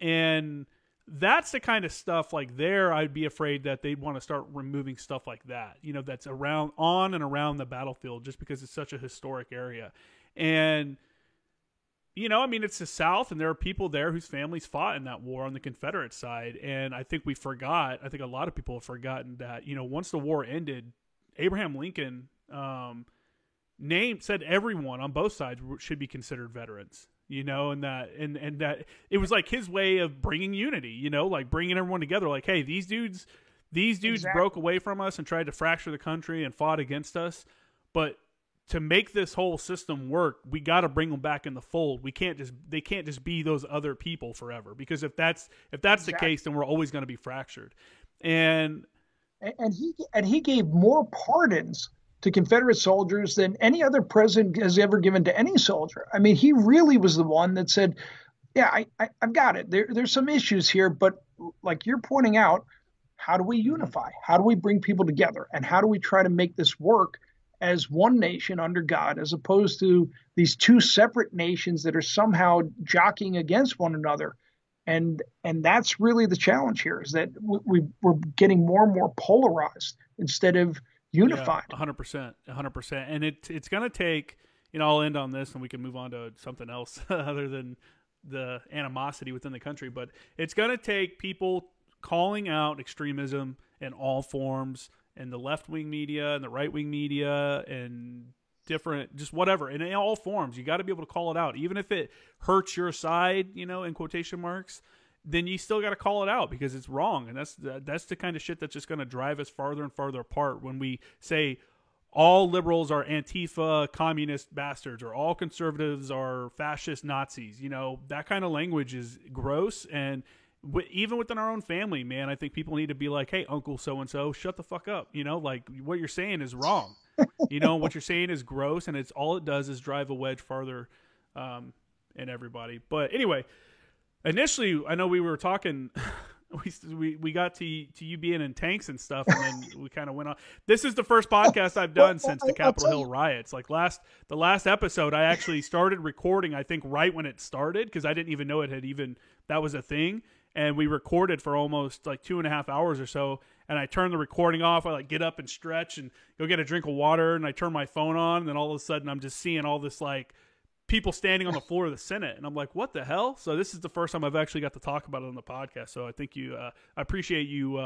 And that's the kind of stuff like there, I'd be afraid that they'd want to start removing stuff like that, that's around, on and around the battlefield, just because it's such a historic area. And, it's the South, and there are people there whose families fought in that war on the Confederate side. And I think a lot of people have forgotten that, once the war ended, Abraham Lincoln said everyone on both sides should be considered veterans. And that it was like his way of bringing unity, like bringing everyone together. Like, hey, these dudes exactly. broke away from us and tried to fracture the country and fought against us. But to make this whole system work, we got to bring them back in the fold. They can't just be those other people forever, because if that's exactly. the case, then we're always going to be fractured. And he gave more pardons to Confederate soldiers than any other president has ever given to any soldier. I mean, he really was the one that said, yeah, I've got it. There's some issues here, but like you're pointing out, how do we unify? How do we bring people together? And how do we try to make this work as one nation under God, as opposed to these two separate nations that are somehow jockeying against one another? And that's really the challenge here, is that we're getting more and more polarized instead of unified. 100%. And it's going to take, I'll end on this and we can move on to something else other than the animosity within the country, but it's going to take people calling out extremism in all forms, in the left-wing media and the right-wing media and different, just whatever, and in all forms. You got to be able to call it out, even if it hurts your side, in quotation marks. Then you still got to call it out because it's wrong. And that's the kind of shit that's just going to drive us farther and farther apart when we say all liberals are Antifa communist bastards or all conservatives are fascist Nazis. That kind of language is gross. And even within our own family, man, I think people need to be like, hey, Uncle so-and-so, shut the fuck up. Like what you're saying is wrong. What you're saying is gross, and it's all it does is drive a wedge farther in everybody. But anyway, initially, I know we were talking, we got to you being in tanks and stuff, and then we kind of went on. This is the first podcast I've done since the Capitol Hill riots. Like the last episode, I actually started recording, I think, right when it started, because I didn't even know that was a thing. And we recorded for almost like 2.5 hours or so. And I turned the recording off. I get up and stretch and go get a drink of water. And I turn my phone on. And then all of a sudden I'm just seeing all this people standing on the floor of the Senate. And I'm like, what the hell? So this is the first time I've actually got to talk about it on the podcast. So I think I appreciate you,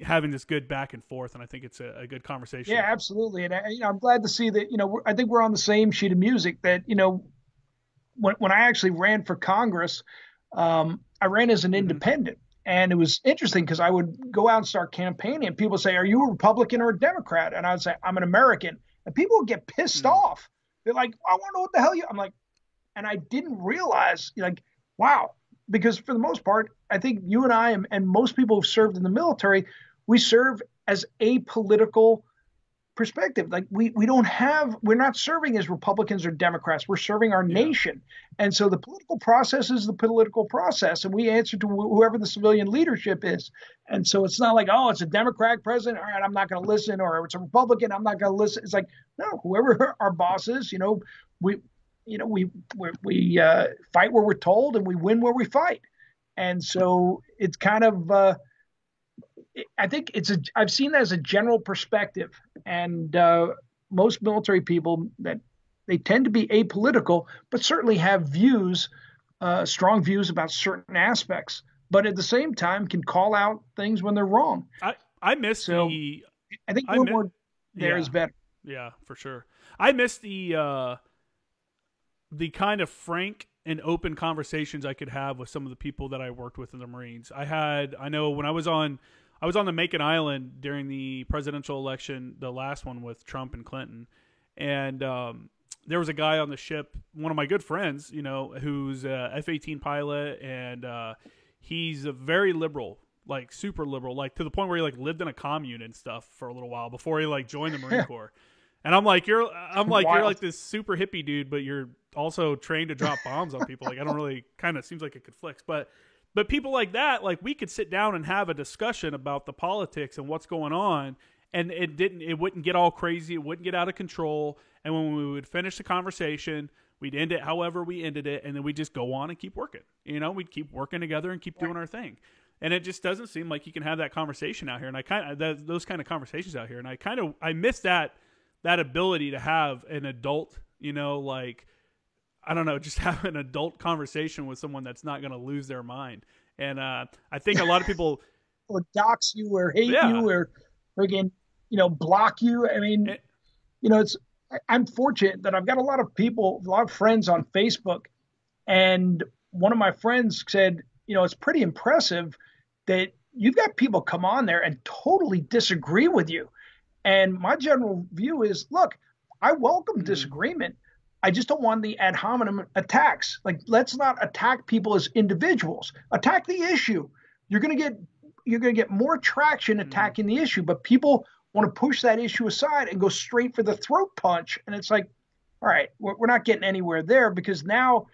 having this good back and forth. And I think it's a good conversation. Yeah, absolutely. And I'm glad to see that, I think we're on the same sheet of music, that, when I actually ran for Congress, I ran as an independent, and it was interesting because I would go out and start campaigning, and people would say, are you a Republican or a Democrat? And I would say, I'm an American. And people would get pissed off. They're like, I want to know what the hell I'm like, and I didn't realize, wow, because for the most part, I think you and I and most people who've served in the military, we serve as apolitical perspective. Like we're not serving as Republicans or Democrats. We're serving our nation. And so the political process is the political process, and we answer to whoever the civilian leadership is. And so it's not like, oh, it's a Democratic president, all right, I'm not going to listen, or it's a Republican, I'm not going to listen. It's like, no, whoever our boss is, we fight where we're told, and we win where we fight. And so it's kind of I think I've seen that as a general perspective, and most military people, that they tend to be apolitical, but certainly have views, strong views about certain aspects, but at the same time can call out things when they're wrong. I miss I think a little more there is better. Yeah, for sure. I miss the kind of frank and open conversations I could have with some of the people that I worked with in the Marines. I know when I was on the Macon Island during the presidential election, the last one with Trump and Clinton. And there was a guy on the ship, one of my good friends, who's a F-18 pilot. And he's a very liberal, super liberal, to the point where he lived in a commune and stuff for a little while before he joined the Marine Corps. And I'm like, you're this super hippie dude, but you're also trained to drop bombs on people. I don't really, kind of seems like it conflicts, But people like that, we could sit down and have a discussion about the politics and what's going on, and it wouldn't get all crazy, it wouldn't get out of control. And when we would finish the conversation, We'd end it however we ended it, and then we'd just go on and keep working. We'd keep working together and keep doing our thing. And it just doesn't seem like you can have that conversation out here. And I kind of those kind of conversations out here, and I miss that ability to have an adult, like, I don't know, just have an adult conversation with someone that's not going to lose their mind. And I think a lot of people or dox you or hate you or friggin', block you. I mean, I'm fortunate that I've got a lot of friends on Facebook. And one of my friends said, it's pretty impressive that you've got people come on there and totally disagree with you. And my general view is, look, I welcome disagreement. I just don't want the ad hominem attacks. Like, let's not attack people as individuals. Attack the issue. You're going to get more traction attacking the issue, but people want to push that issue aside and go straight for the throat punch. And it's like, all right, we're not getting anywhere there, because now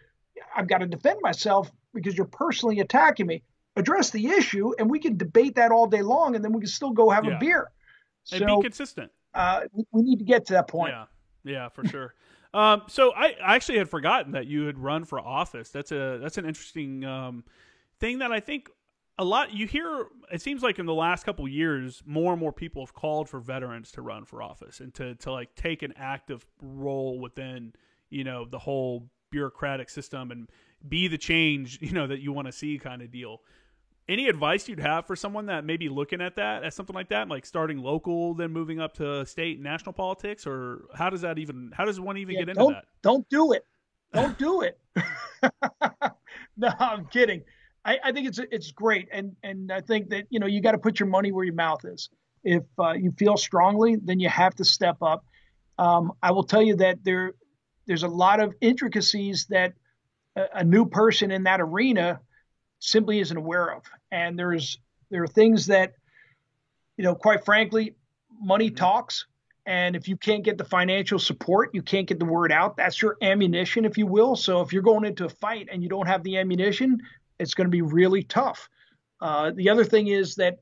I've got to defend myself because you're personally attacking me. Address the issue, and we can debate that all day long, and then we can still go have a beer. And be consistent. We need to get to that point. Yeah, for sure. So I actually had forgotten that you had run for office. That's an interesting thing that I think a lot you hear. It seems like in the last couple of years, more and more people have called for veterans to run for office and to like take an active role within the whole bureaucratic system and be the change that you want to see, kind of deal. Any advice you'd have for someone that may be looking at that, as something like that, like starting local, then moving up to state and national politics, or how does one even get into that? Don't do it. Don't do it. No, I'm kidding. I think it's great. And I think that, you got to put your money where your mouth is. If you feel strongly, then you have to step up. I will tell you that there's a lot of intricacies that a new person in that arena simply isn't aware of. And there are things that, quite frankly, money talks. And if you can't get the financial support, you can't get the word out. That's your ammunition, if you will. So if you're going into a fight and you don't have the ammunition, it's going to be really tough. The other thing is that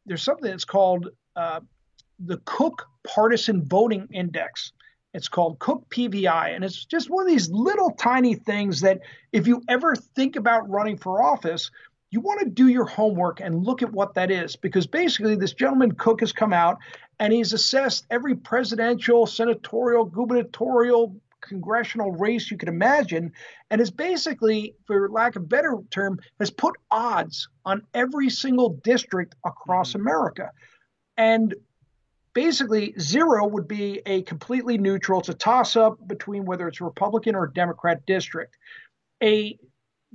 there's something that's called the Cook Partisan Voting Index. It's called Cook PVI, and it's just one of these little tiny things that if you ever think about running for office, you want to do your homework and look at what that is, because basically this gentleman Cook has come out and he's assessed every presidential, senatorial, gubernatorial, congressional race you can imagine, and is basically, for lack of a better term, has put odds on every single district across America. And basically, 0 would be a completely neutral. It's a toss-up between whether it's a Republican or a Democrat district. A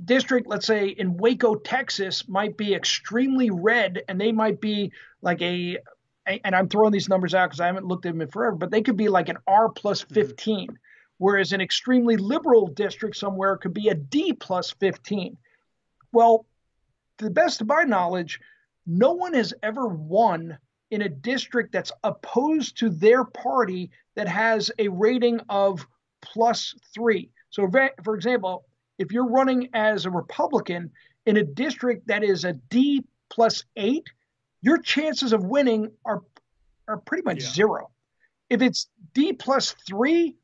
district, let's say in Waco, Texas, might be extremely red, and they might be like and I'm throwing these numbers out because I haven't looked at them in forever, but they could be like an R plus 15, whereas an extremely liberal district somewhere could be a D plus 15. Well, to the best of my knowledge, no one has ever won in a district that's opposed to their party that has a rating of +3. So, for example, if you're running as a Republican in a district that is a D +8, your chances of winning are pretty much 0. If it's D +3,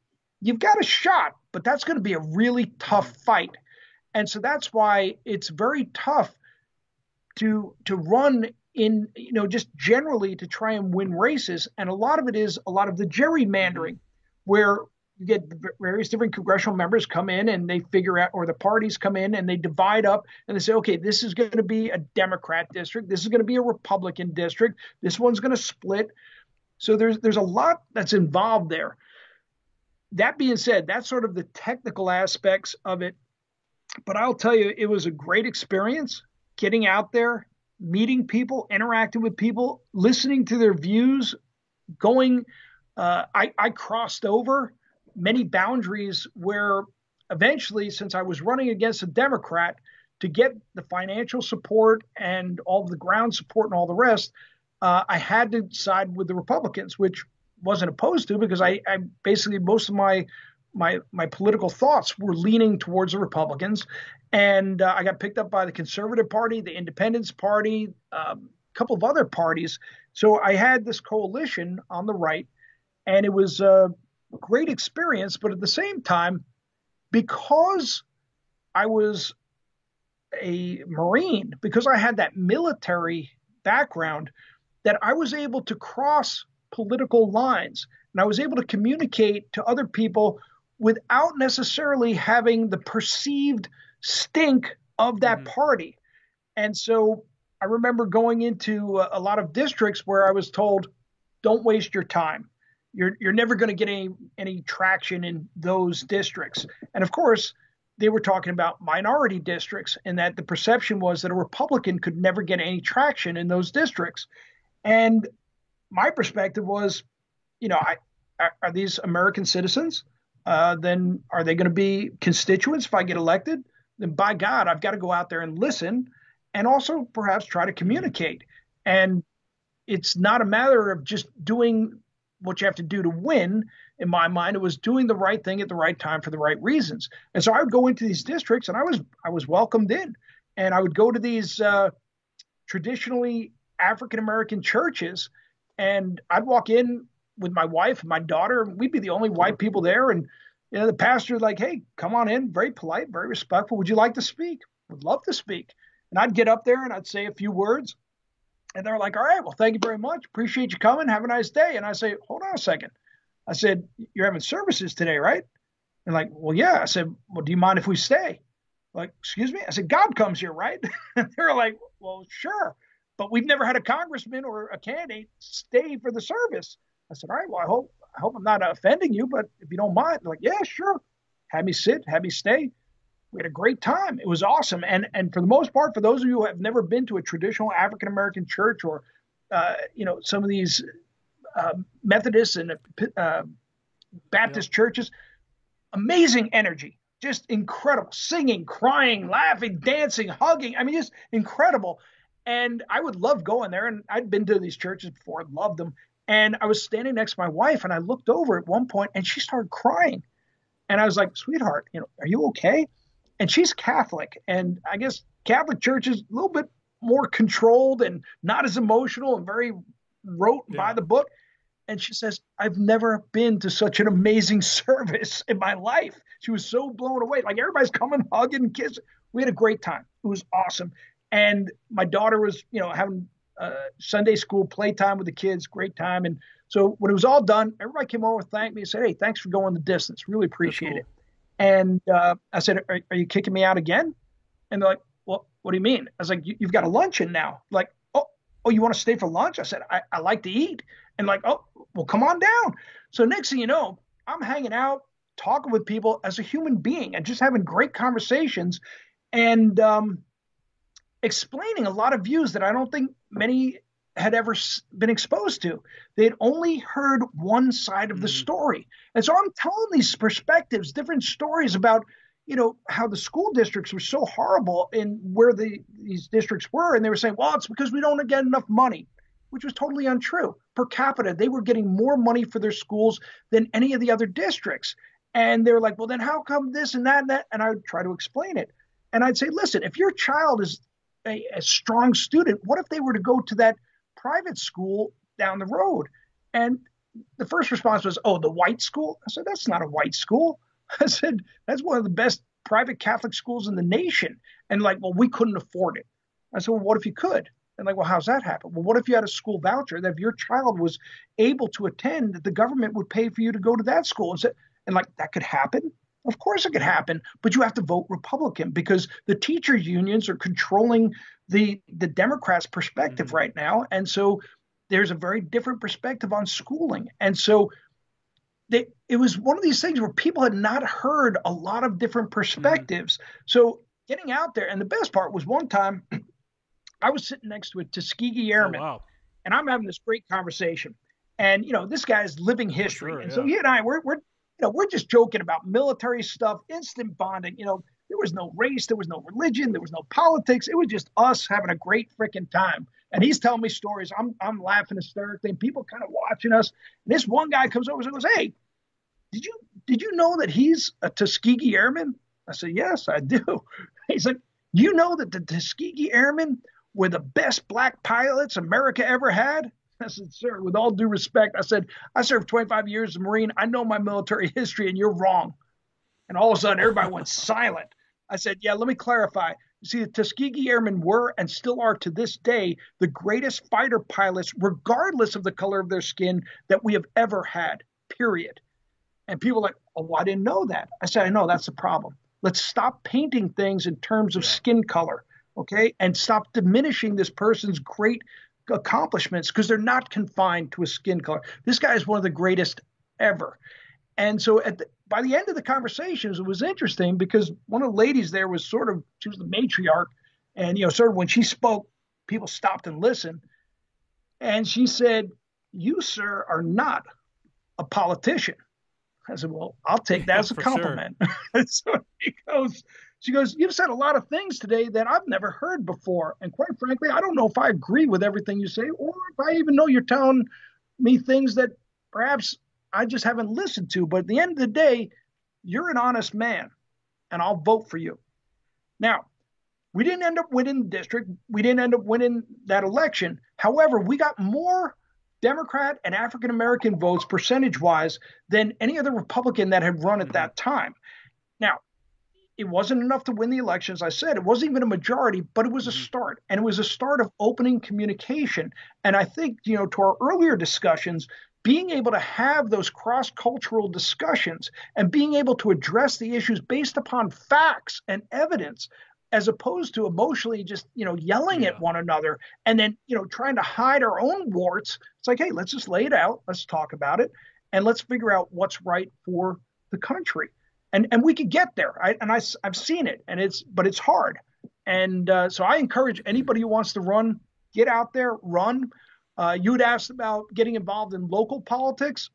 you've got a shot, but that's going to be a really tough fight. And so that's why it's very tough to run in, just generally to try and win races. And a lot of it is a lot of the gerrymandering, where you get various different congressional members come in and they figure out, or the parties come in and they divide up and they say, okay, this is going to be a Democrat district. This is going to be a Republican district. This one's going to split. So there's a lot that's involved there. That being said, that's sort of the technical aspects of it. But I'll tell you, it was a great experience getting out there, meeting people, interacting with people, listening to their views, going. I crossed over many boundaries where eventually, since I was running against a Democrat, to get the financial support and all of the ground support and all the rest, I had to side with the Republicans, which wasn't opposed to, because I basically, most of my political thoughts were leaning towards the Republicans. And I got picked up by the Conservative Party, the Independence Party, a couple of other parties. So I had this coalition on the right, and it was a great experience. But at the same time, because I was a Marine, because I had that military background, that I was able to cross political lines and I was able to communicate to other people without necessarily having the perceived stink of that party. And so I remember going into a lot of districts where I was told, don't waste your time. You're never going to get any traction in those districts. And of course, they were talking about minority districts, and that the perception was that a Republican could never get any traction in those districts. And my perspective was, are these American citizens? Then are they going to be constituents if I get elected? Then by God, I've got to go out there and listen and also perhaps try to communicate. And it's not a matter of just doing what you have to do to win. In my mind, it was doing the right thing at the right time for the right reasons. And so I would go into these districts and I was welcomed in. And I would go to these traditionally African-American churches, and I'd walk in with my wife and my daughter, and we'd be the only white people there. And the pastor like, hey, come on in, very polite, very respectful. Would you like to speak? Would love to speak. And I'd get up there and I'd say a few words. And they're like, all right, well, thank you very much. Appreciate you coming. Have a nice day. And I say, hold on a second. I said, you're having services today, right? And like, well, yeah. I said, well, do you mind if we stay? Like, excuse me? I said, God comes here, right? And they're like, well, sure. But we've never had a congressman or a candidate stay for the service. I said, all right, well, I hope I'm not offending you, but if you don't mind. They're like, yeah, sure. Have me sit, have me stay. We had a great time. It was awesome. And for the most part, for those of you who have never been to a traditional African-American church or, some of these Methodist and Baptist churches, amazing energy, just incredible, singing, crying, laughing, dancing, hugging. I mean, just incredible. And I would love going there. And I'd been to these churches before, loved them. And I was standing next to my wife, and I looked over at one point, and she started crying. And I was like, sweetheart, are you okay? And she's Catholic, and I guess Catholic Church is a little bit more controlled and not as emotional and very rote by the book. And she says, I've never been to such an amazing service in my life. She was so blown away. Like, everybody's coming, hugging, kissing. We had a great time. It was awesome. And my daughter was, having Sunday school playtime with the kids, great time. And so when it was all done, everybody came over, thanked me, and said, hey, thanks for going the distance. Really appreciate it. And I said, are you kicking me out again? And they're like, well, what do you mean? I was like, you've got a luncheon now. Like, oh, you want to stay for lunch? I said, I like to eat. And like, oh, well, come on down. So next thing you know, I'm hanging out, talking with people as a human being and just having great conversations and explaining a lot of views that I don't think many had ever been exposed to. They'd only heard one side of the story. And so I'm telling these perspectives, different stories about, how the school districts were so horrible in where these districts were. And they were saying, well, it's because we don't get enough money, which was totally untrue. Per capita, they were getting more money for their schools than any of the other districts. And they were like, well, then how come this and that and that? And I would try to explain it. And I'd say, listen, if your child is a strong student, what if they were to go to that private school down the road? And the first response was, oh, the white school? I said, that's not a white school. I said, that's one of the best private Catholic schools in the nation. And like, well, we couldn't afford it. I said, well, what if you could? And like, well, how's that happen? Well, what if you had a school voucher that if your child was able to attend, that the government would pay for you to go to that school? And like, that could happen. Of course it could happen, but you have to vote Republican because the teachers unions are controlling the Democrats' perspective right now. And so there's a very different perspective on schooling. And so it was one of these things where people had not heard a lot of different perspectives. So getting out there, and the best part was one time I was sitting next to a Tuskegee Airman, and I'm having this great conversation. And, this guy's living history. Sure, and so he and I, we're just joking about military stuff, instant bonding. There was no race, there was no religion, there was no politics. It was just us having a great freaking time. And he's telling me stories. I'm laughing hysterically, and people kind of watching us. And this one guy comes over and goes, hey, did you know that he's a Tuskegee Airman? I said, yes, I do. He's like, you know that the Tuskegee Airmen were the best black pilots America ever had? I said, sir, with all due respect, I said, I served 25 years as a Marine. I know my military history, and you're wrong. And all of a sudden, everybody went silent. I said, yeah, let me clarify. You see, the Tuskegee Airmen were and still are to this day the greatest fighter pilots, regardless of the color of their skin, that we have ever had, period. And people are like, oh, I didn't know that. I said, I know, that's the problem. Let's stop painting things in terms of skin color, okay? And stop diminishing this person's great accomplishments because they're not confined to a skin color. This guy is one of the greatest ever. And so by the end of the conversations, it was interesting because one of the ladies there was she was the matriarch. And, sort of when she spoke, people stopped and listened. And she said, you, sir, are not a politician. I said, well, I'll take that as a compliment. Sure. So she goes, you've said a lot of things today that I've never heard before. And quite frankly, I don't know if I agree with everything you say, or if I even know you're telling me things that perhaps I just haven't listened to. But at the end of the day, you're an honest man, and I'll vote for you. Now, we didn't end up winning the district. We didn't end up winning that election. However, we got more Democrat and African-American votes percentage-wise than any other Republican that had run at that time. Now, it wasn't enough to win the election, as I said. It wasn't even a majority, but it was a start. And it was a start of opening communication. And I think, to our earlier discussions, being able to have those cross-cultural discussions and being able to address the issues based upon facts and evidence, as opposed to emotionally just, yelling at one another and then, trying to hide our own warts. It's like, hey, let's just lay it out. Let's talk about it. And let's figure out what's right for the country. And we could get there. I've seen it, but it's hard. And so I encourage anybody who wants to run, get out there, run. You had asked about getting involved in local politics.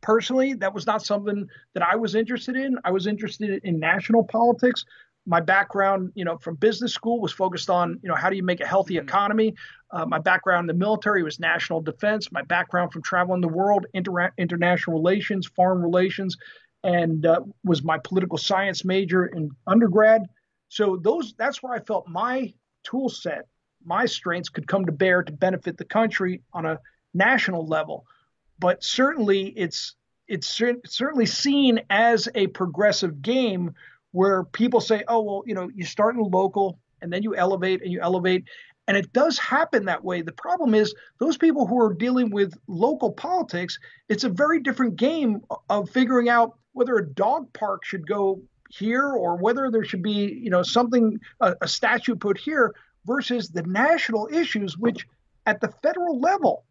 Personally, that was not something that I was interested in. I was interested in national politics. My background, from business school was focused on, how do you make a healthy economy? My background in the military was national defense. My background from traveling the world, international relations, foreign relations, and was my political science major in undergrad. So that's where I felt my tool set, my strengths could come to bear to benefit the country on a national level. But certainly it's certainly seen as a progressive game where people say, oh, well, you start in local and then you elevate and you elevate. And it does happen that way. The problem is those people who are dealing with local politics, it's a very different game of figuring out whether a dog park should go here or whether there should be, something, a statue put here versus the national issues, which at the federal level,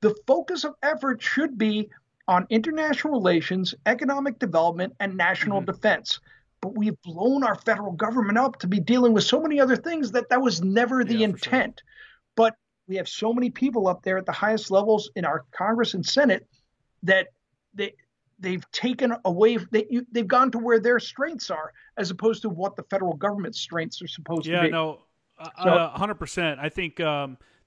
the focus of effort should be on international relations, economic development, and national defense. But we've blown our federal government up to be dealing with so many other things that was never the intent. Sure. But we have so many people up there at the highest levels in our Congress and Senate that they've taken away, they've gone to where their strengths are as opposed to what the federal government's strengths are supposed to be. Yeah, no, 100%. I think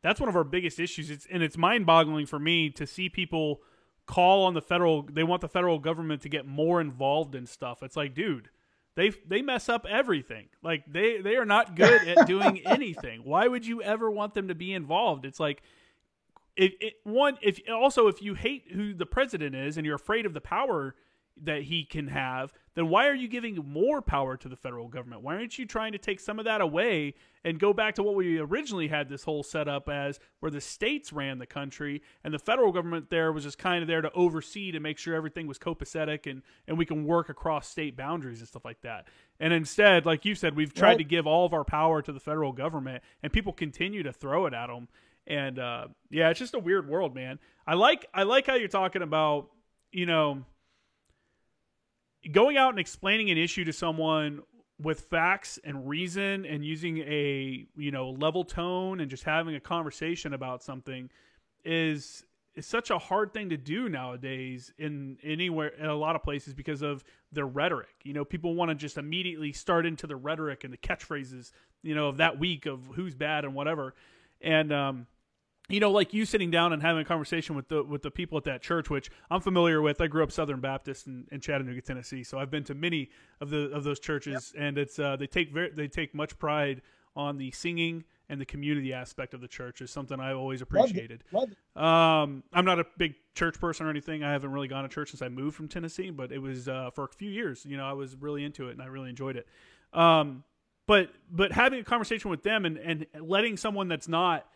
that's one of our biggest issues. It's mind-boggling for me to see people call on they want the federal government to get more involved in stuff. It's like, dude, They mess up everything. Like they are not good at doing anything. Why would you ever want them to be involved? It's like if you hate who the president is and you're afraid of the power that he can have, then why are you giving more power to the federal government? Why aren't you trying to take some of that away and go back to what we originally had this whole setup as, where the states ran the country and the federal government there was just kind of there to oversee to make sure everything was copacetic and we can work across state boundaries and stuff like that. And instead, like you said, we've tried to give all of our power to the federal government and people continue to throw it at them. And it's just a weird world, man. I like how you're talking about, going out and explaining an issue to someone with facts and reason and using a, level tone and just having a conversation about something is such a hard thing to do nowadays in a lot of places because of their rhetoric. People want to just immediately start into the rhetoric and the catchphrases, of that week of who's bad and whatever. And, like you sitting down and having a conversation with the people at that church, which I'm familiar with. I grew up Southern Baptist in Chattanooga, Tennessee, so I've been to many of those churches, and it's they take much pride on the singing and the community aspect of the church is something I've always Love appreciated. it. Love it. I'm not a big church person or anything. I haven't really gone to church since I moved from Tennessee, but it was for a few years. I was really into it and I really enjoyed it. But having a conversation with them and letting someone that's not,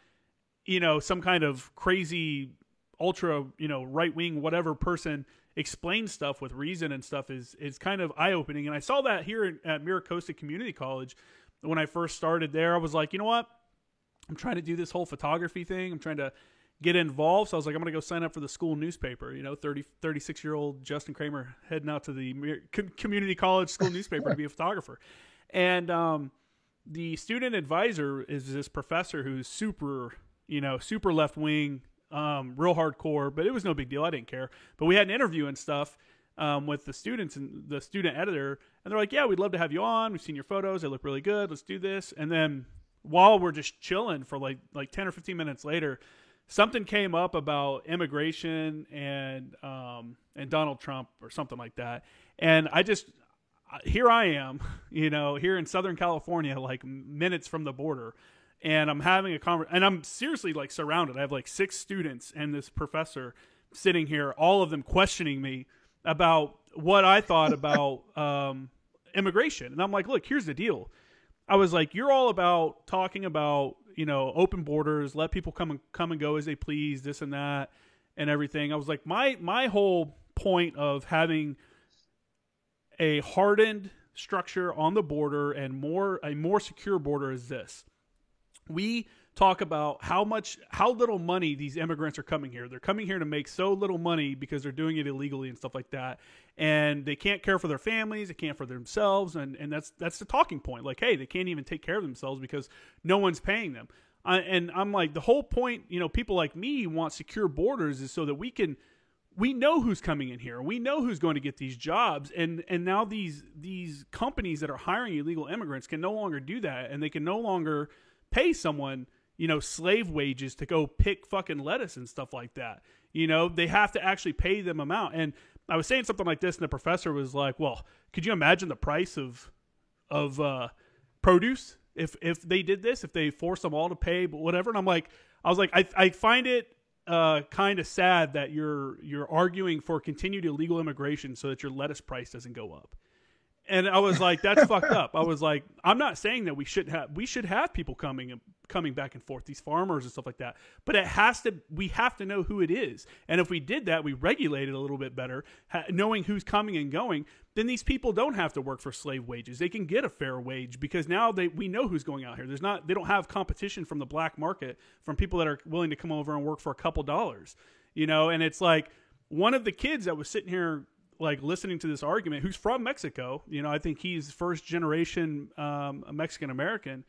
some kind of crazy ultra, right wing, whatever person explain stuff with reason and stuff is kind of eye opening. And I saw that here at Miracosta Community College when I first started there. I was like, you know what? I'm trying to do this whole photography thing. I'm trying to get involved. So I was like, I'm going to go sign up for the school newspaper. 36-year-old Justin Kramer heading out to the community college school newspaper to be a photographer. And the student advisor is this professor who's super left wing, real hardcore, but it was no big deal. I didn't care. But we had an interview and stuff with the students and the student editor, and they're like, yeah, we'd love to have you on. We've seen your photos. They look really good. Let's do this. And then while we're just chilling for like 10 or 15 minutes later, something came up about immigration and Donald Trump or something like that. And here I am, here in Southern California, like minutes from the border, and I'm having a conversation, and I'm seriously like surrounded. I have like 6 students and this professor sitting here, all of them questioning me about what I thought about immigration. And I'm like, look, here's the deal. I was like, you're all about talking about, open borders, let people come and go as they please, this and that and everything. I was like, my whole point of having a hardened structure on the border and a more secure border is this. We talk about how little money these immigrants are coming here. They're coming here to make so little money because they're doing it illegally and stuff like that. And they can't care for their families. They can't for themselves. And that's the talking point. Like, hey, they can't even take care of themselves because no one's paying them. And I'm like, the whole point, people like me want secure borders is so that we know who's coming in here. We know who's going to get these jobs. And now these companies that are hiring illegal immigrants can no longer do that. And they can no longer pay someone, slave wages to go pick fucking lettuce and stuff like that. They have to actually pay them amount. And I was saying something like this, and the professor was like, well, could you imagine the price of produce if they did this, if they forced them all to pay, but whatever. And I was like, I find it kind of sad that you're arguing for continued illegal immigration so that your lettuce price doesn't go up. And I was like, that's fucked up. I was like, I'm not saying that we should have people coming back and forth, these farmers and stuff like that. But we have to know who it is. And if we did that, we regulated a little bit better, knowing who's coming and going, then these people don't have to work for slave wages. They can get a fair wage because now we know who's going out here. They don't have competition from the black market, from people that are willing to come over and work for a couple dollars, and it's like one of the kids that was sitting here like listening to this argument, who's from Mexico, I think he's first generation Mexican American,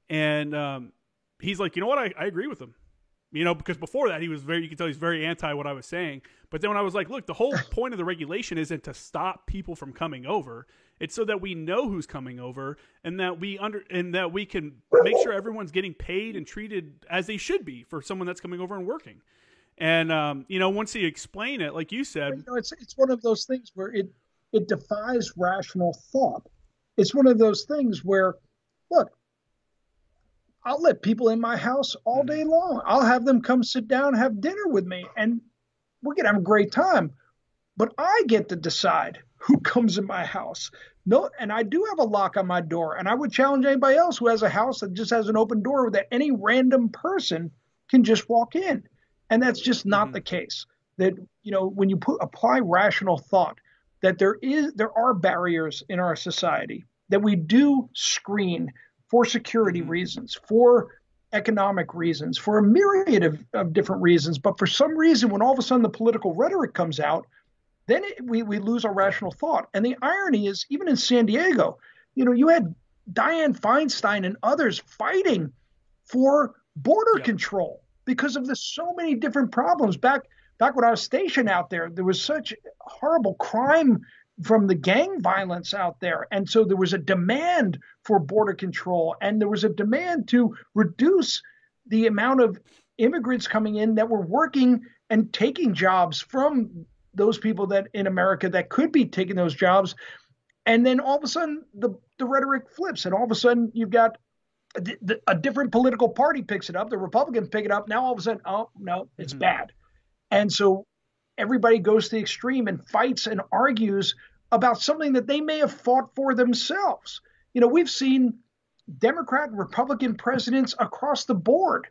and he's like, you know what, I agree with him, because before that you can tell he's very anti what I was saying. But then when I was like, look, the whole point of the regulation isn't to stop people from coming over; it's so that we know who's coming over, and that we can make sure everyone's getting paid and treated as they should be for someone that's coming over and working. And, once you explain it, like you said, it's one of those things where it defies rational thought. It's one of those things where, look, I'll let people in my house all day long. I'll have them come sit down, have dinner with me, and we're going to have a great time. But I get to decide who comes in my house. No, and I do have a lock on my door, and I would challenge anybody else who has a house that just has an open door that any random person can just walk in. And that's just not the case. That, when you apply rational thought, that there are barriers in our society, that we do screen for security reasons, for economic reasons, for a myriad of different reasons. But for some reason, when all of a sudden the political rhetoric comes out, then we lose our rational thought. And the irony is, even in San Diego, you had Dianne Feinstein and others fighting for border control, because of the so many different problems. Back when I was stationed out there was such horrible crime from the gang violence out there. And so there was a demand for border control, and there was a demand to reduce the amount of immigrants coming in that were working and taking jobs from those people that in America that could be taking those jobs. And then all of a sudden the rhetoric flips, and all of a sudden you've got a different political party picks it up. The Republicans pick it up. Now all of a sudden, oh no, it's bad. And so everybody goes to the extreme and fights and argues about something that they may have fought for themselves. We've seen Democrat and Republican presidents across the board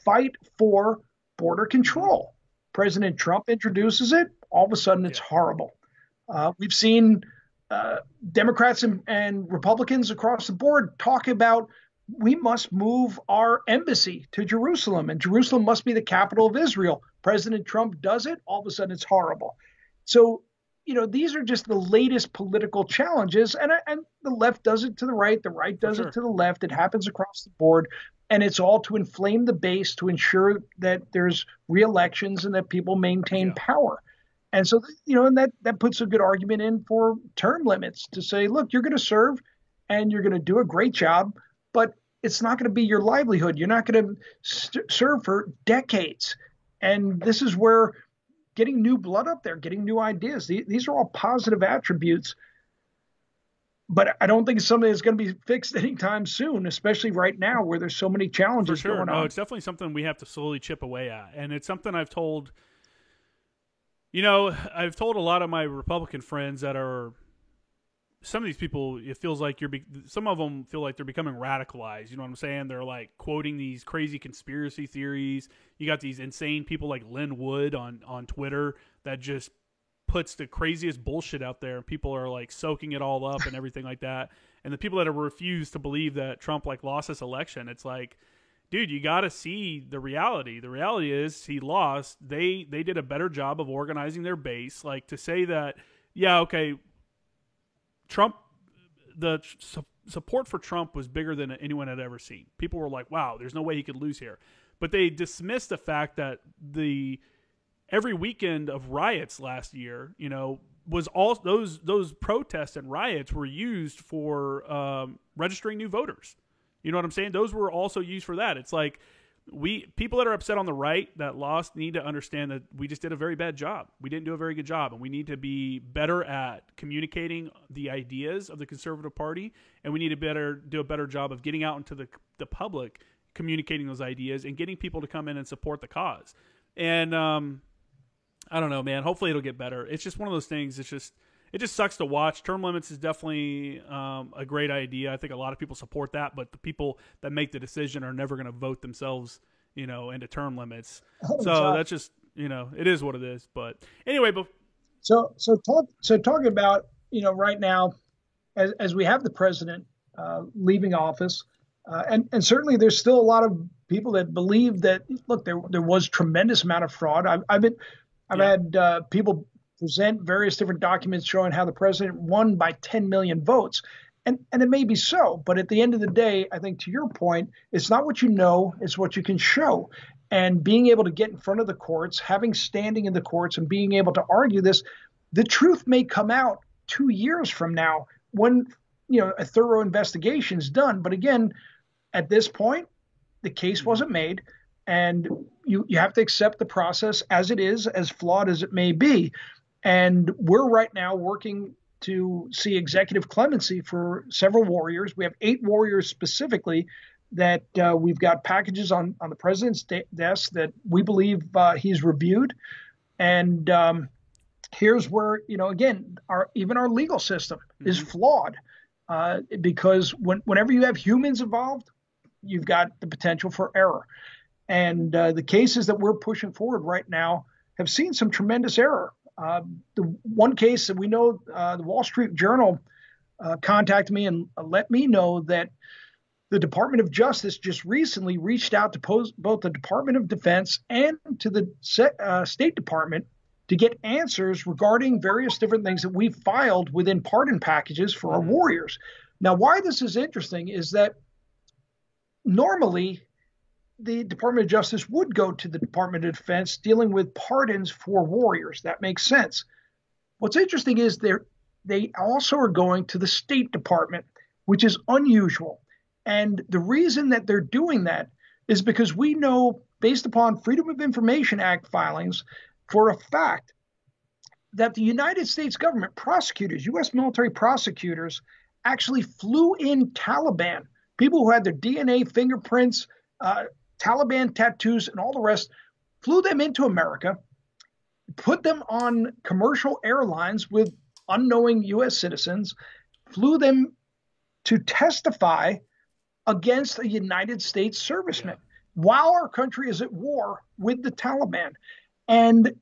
fight for border control. President Trump introduces it. All of a sudden, it's horrible. We've seen Democrats and Republicans across the board talk about we must move our embassy to Jerusalem, and Jerusalem must be the capital of Israel. President Trump does it. All of a sudden, it's horrible. So, these are just the latest political challenges, and the left does it to the right does it to the left. It happens across the board, and it's all to inflame the base to ensure that there's re-elections and that people maintain power. And so, and that puts a good argument in for term limits to say, look, you're going to serve and you're going to do a great job, but it's not going to be your livelihood. You're not going to serve for decades. And this is where getting new blood up there, getting new ideas, these are all positive attributes. But I don't think it's something that's going to be fixed anytime soon, especially right now where there's so many challenges going on. No, it's definitely something we have to slowly chip away at. And it's something I've told a lot of my Republican friends that are, some of these people, it feels like some of them feel like they're becoming radicalized. You know what I'm saying? They're like quoting these crazy conspiracy theories. You got these insane people like Lynn Wood on Twitter that just puts the craziest bullshit out there. People are like soaking it all up and everything like that. And the people that have refused to believe that Trump like lost this election, it's like, dude, you got to see the reality. The reality is he lost. They did a better job of organizing their base. Like to say that, yeah, okay, Trump, the support for Trump was bigger than anyone had ever seen. People were like, wow, there's no way he could lose here. But they dismissed the fact that every weekend of riots last year, was all those protests and riots were used for registering new voters. You know what I'm saying? Those were also used for that. It's like people that are upset on the right that lost need to understand that we just did a very bad job. We didn't do a very good job, and we need to be better at communicating the ideas of the Conservative Party, and we need to do a better job of getting out into the public, communicating those ideas and getting people to come in and support the cause. And I don't know, man. Hopefully it'll get better. It's just one of those things. It just sucks to watch. Term limits is definitely a great idea. I think a lot of people support that, but the people that make the decision are never going to vote themselves, into term limits. So that's just, it is what it is. But anyway, so talking about, right now, as we have the president leaving office, and certainly there's still a lot of people that believe that, look, there was tremendous amount of fraud. I've had people present various different documents showing how the president won by 10 million votes. And it may be so, but at the end of the day, I think to your point, it's not what you know, it's what you can show. And being able to get in front of the courts, having standing in the courts and being able to argue this, the truth may come out 2 years from now when, a thorough investigation is done. But again, at this point, the case wasn't made, and you have to accept the process as it is, as flawed as it may be. And we're right now working to see executive clemency for several warriors. We have 8 warriors specifically that we've got packages on the president's desk that we believe he's reviewed. And here's where, again, even our legal system is flawed because whenever you have humans involved, you've got the potential for error. And the cases that we're pushing forward right now have seen some tremendous error. The one case that we know, the Wall Street Journal contacted me and let me know that the Department of Justice just recently reached out to both the Department of Defense and to the State Department to get answers regarding various different things that we filed within pardon packages for our warriors. Now, why this is interesting is that normally the Department of Justice would go to the Department of Defense dealing with pardons for warriors. That makes sense. What's interesting is they also are going to the State Department, which is unusual. And the reason that they're doing that is because we know, based upon Freedom of Information Act filings, for a fact that the United States government prosecutors, U.S. military prosecutors, actually flew in Taliban people who had their DNA, fingerprints, Taliban tattoos, and all the rest, flew them into America, put them on commercial airlines with unknowing U.S. citizens, flew them to testify against a United States serviceman while our country is at war with the Taliban. And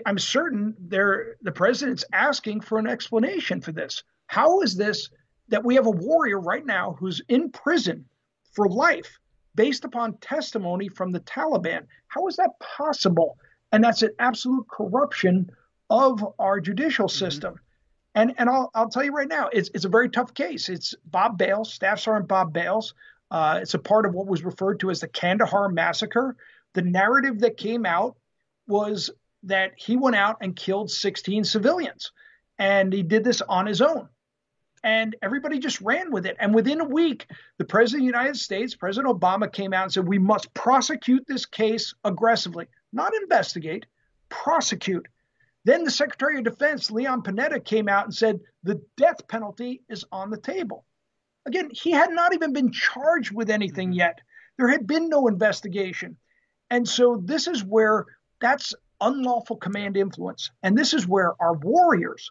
I'm certain the president's asking for an explanation for this. How is this that we have a warrior right now who's in prison for life based upon testimony from the Taliban? How is that possible? And that's an absolute corruption of our judicial system. And I'll tell you right now, it's a very tough case. It's Bob Bales, Staff Sergeant Bob Bales. It's a part of what was referred to as the Kandahar massacre. The narrative that came out was that he went out and killed 16 civilians, and he did this on his own. And everybody just ran with it. And within a week, the President of the United States, President Obama, came out and said, we must prosecute this case aggressively, not investigate, prosecute. Then the Secretary of Defense, Leon Panetta, came out and said the death penalty is on the table. Again, he had not even been charged with anything yet. There had been no investigation. And so this is where that's unlawful command influence. And this is where our warriors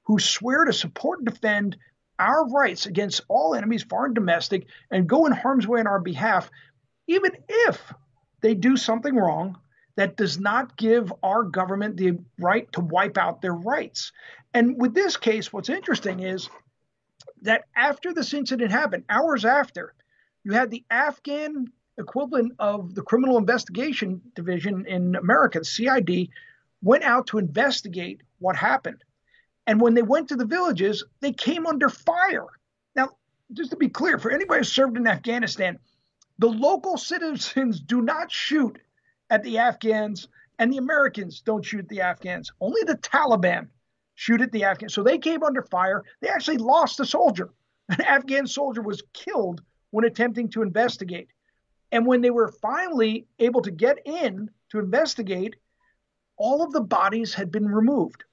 who swear to support and defend our rights against all enemies, foreign, domestic, and go in harm's way on our behalf, even if they do something wrong, that does not give our government the right to wipe out their rights. And with this case, what's interesting is that after this incident happened, hours after, you had the Afghan equivalent of the Criminal Investigation Division in America, the CID, went out to investigate what happened. And when they went to the villages, they came under fire. Now, just to be clear, for anybody who served in Afghanistan, the local citizens do not shoot at the Afghans, and the Americans don't shoot at the Afghans. Only the Taliban shoot at the Afghans. So they came under fire. They actually lost a soldier. An Afghan soldier was killed when attempting to investigate. And when they were finally able to get in to investigate, all of the bodies had been removed.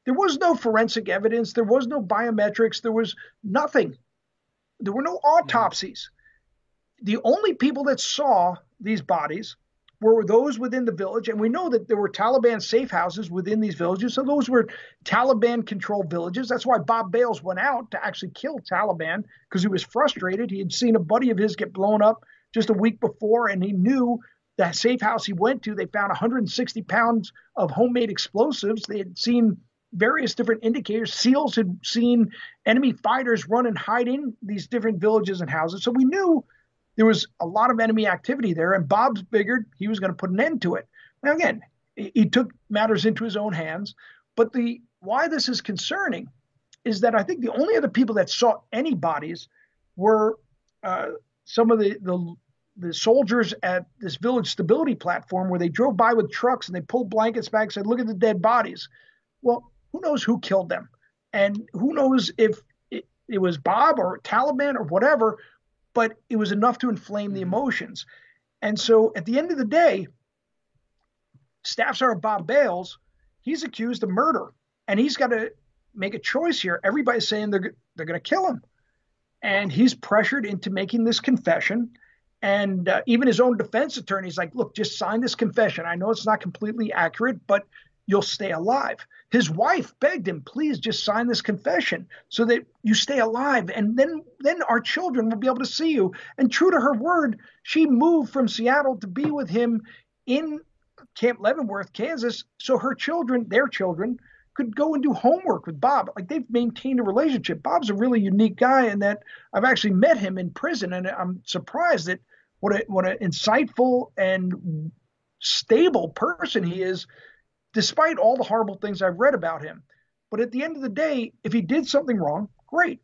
There was no forensic evidence. There was no biometrics. There was nothing. There were no autopsies. The only people that saw these bodies were those within the village. And we know that there were Taliban safe houses within these villages. So those were Taliban-controlled villages. That's why Bob Bales went out to actually kill Taliban, because he was frustrated. He had seen a buddy of his get blown up just a week before, and he knew that safe house he went to, they found 160 pounds of homemade explosives. They had seen various different indicators. SEALs had seen enemy fighters run and hide in these different villages and houses. So we knew there was a lot of enemy activity there, and Bob figured he was going to put an end to it. Now, again, he took matters into his own hands. But why this is concerning is that I think the only other people that saw any bodies were some of the soldiers at this village stability platform, where they drove by with trucks and they pulled blankets back and said, look at the dead bodies. Well, who knows who killed them? And who knows if it was Bob or Taliban or whatever, but it was enough to inflame the emotions. And so at the end of the day, Staff Sergeant Bob Bales, he's accused of murder, and he's got to make a choice here. Everybody's saying they're going to kill him. And he's pressured into making this confession. And even his own defense attorney's like, look, just sign this confession. I know it's not completely accurate, but you'll stay alive. His wife begged him, please just sign this confession so that you stay alive. And then our children will be able to see you. And true to her word, she moved from Seattle to be with him in Camp Leavenworth, Kansas, so her children, their children, could go and do homework with Bob. Like, they've maintained a relationship. Bob's a really unique guy in that I've actually met him in prison, and I'm surprised at what an insightful and stable person he is, despite all the horrible things I've read about him. But at the end of the day, if he did something wrong, great.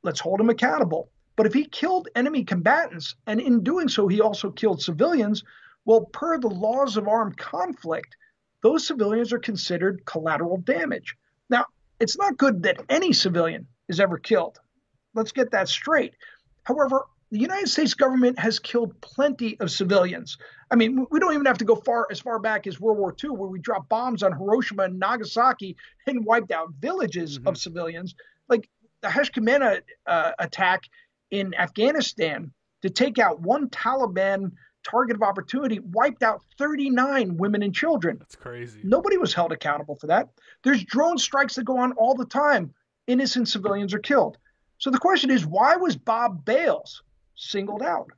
Let's hold him accountable. But if he killed enemy combatants, and in doing so he also killed civilians, well, per the laws of armed conflict, those civilians are considered collateral damage. Now, it's not good that any civilian is ever killed. Let's get that straight. However, the United States government has killed plenty of civilians. I mean, we don't even have to go as far back as World War II, where we dropped bombs on Hiroshima and Nagasaki and wiped out villages of civilians. Like the Heshkamena attack, in Afghanistan to take out one Taliban target of opportunity wiped out 39 women and children. That's crazy. Nobody was held accountable for that. There's drone strikes that go on all the time. Innocent civilians are killed. So the question is, why was Bob Bales singled out?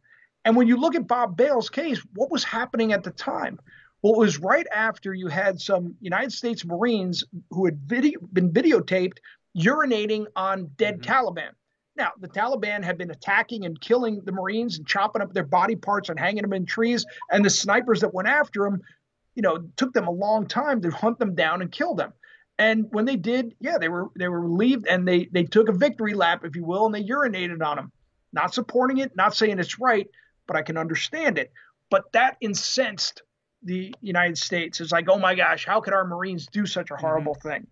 And when you look at Bob Bales' case, what was happening at the time? Well, it was right after you had some United States Marines who had been videotaped urinating on dead Taliban. Now, the Taliban had been attacking and killing the Marines and chopping up their body parts and hanging them in trees. And the snipers that went after them, took them a long time to hunt them down and kill them. And when they did, they were relieved, and they took a victory lap, if you will, and they urinated on them. Not supporting it, not saying it's right, but I can understand it. But that incensed the United States. It's like, oh my gosh, how could our Marines do such a horrible thing?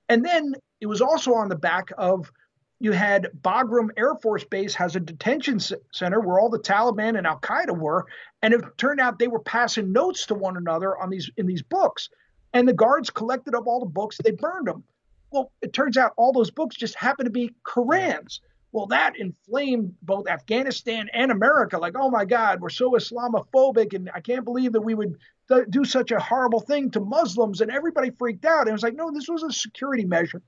And then it was also on the back of, you had Bagram Air Force Base has a detention center where all the Taliban and Al Qaeda were, and it turned out they were passing notes to one another in these books. And the guards collected up all the books, they burned them. Well, it turns out all those books just happened to be Korans. Well, that inflamed both Afghanistan and America. Like, oh my God, we're so Islamophobic, and I can't believe that we would do such a horrible thing to Muslims. And everybody freaked out. And it was like, no, this was a security measure.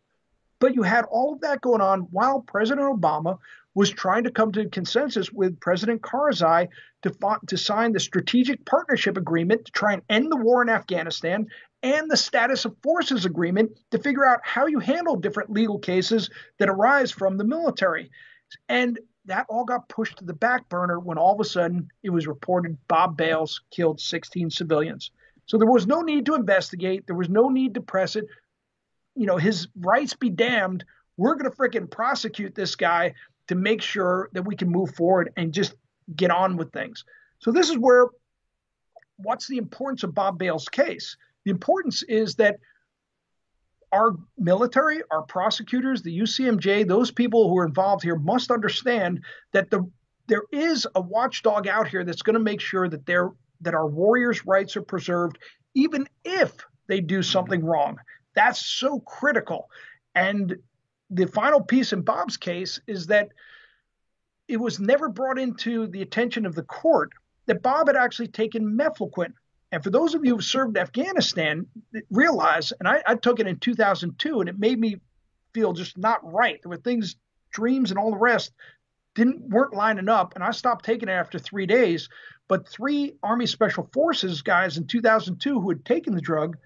But you had all of that going on while President Obama was trying to come to a consensus with President Karzai to sign the Strategic Partnership Agreement to try and end the war in Afghanistan, and the Status of Forces Agreement to figure out how you handle different legal cases that arise from the military. And that all got pushed to the back burner when all of a sudden it was reported Bob Bales killed 16 civilians. So there was no need to investigate. There was no need to press it. His rights be damned. We're going to fricking prosecute this guy to make sure that we can move forward and just get on with things. So this is what's the importance of Bob Bales' case? The importance is that our military, our prosecutors, the UCMJ, those people who are involved here must understand that there is a watchdog out here that's going to make sure that our warriors' rights are preserved, even if they do something wrong. That's so critical. And the final piece in Bob's case is that it was never brought into the attention of the court that Bob had actually taken mefloquine. And for those of you who served Afghanistan, realize, and I took it in 2002, and it made me feel just not right. There were things, dreams and all the rest weren't lining up, and I stopped taking it after 3 days. But 3 Army Special Forces guys in 2002 who had taken the drug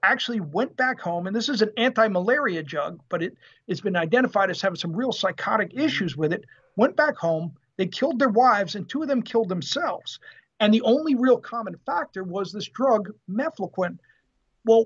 actually went back home, and this is an anti-malaria drug, but it's been identified as having some real psychotic issues with it, went back home, they killed their wives, and 2 of them killed themselves. And the only real common factor was this drug, mefloquine. Well,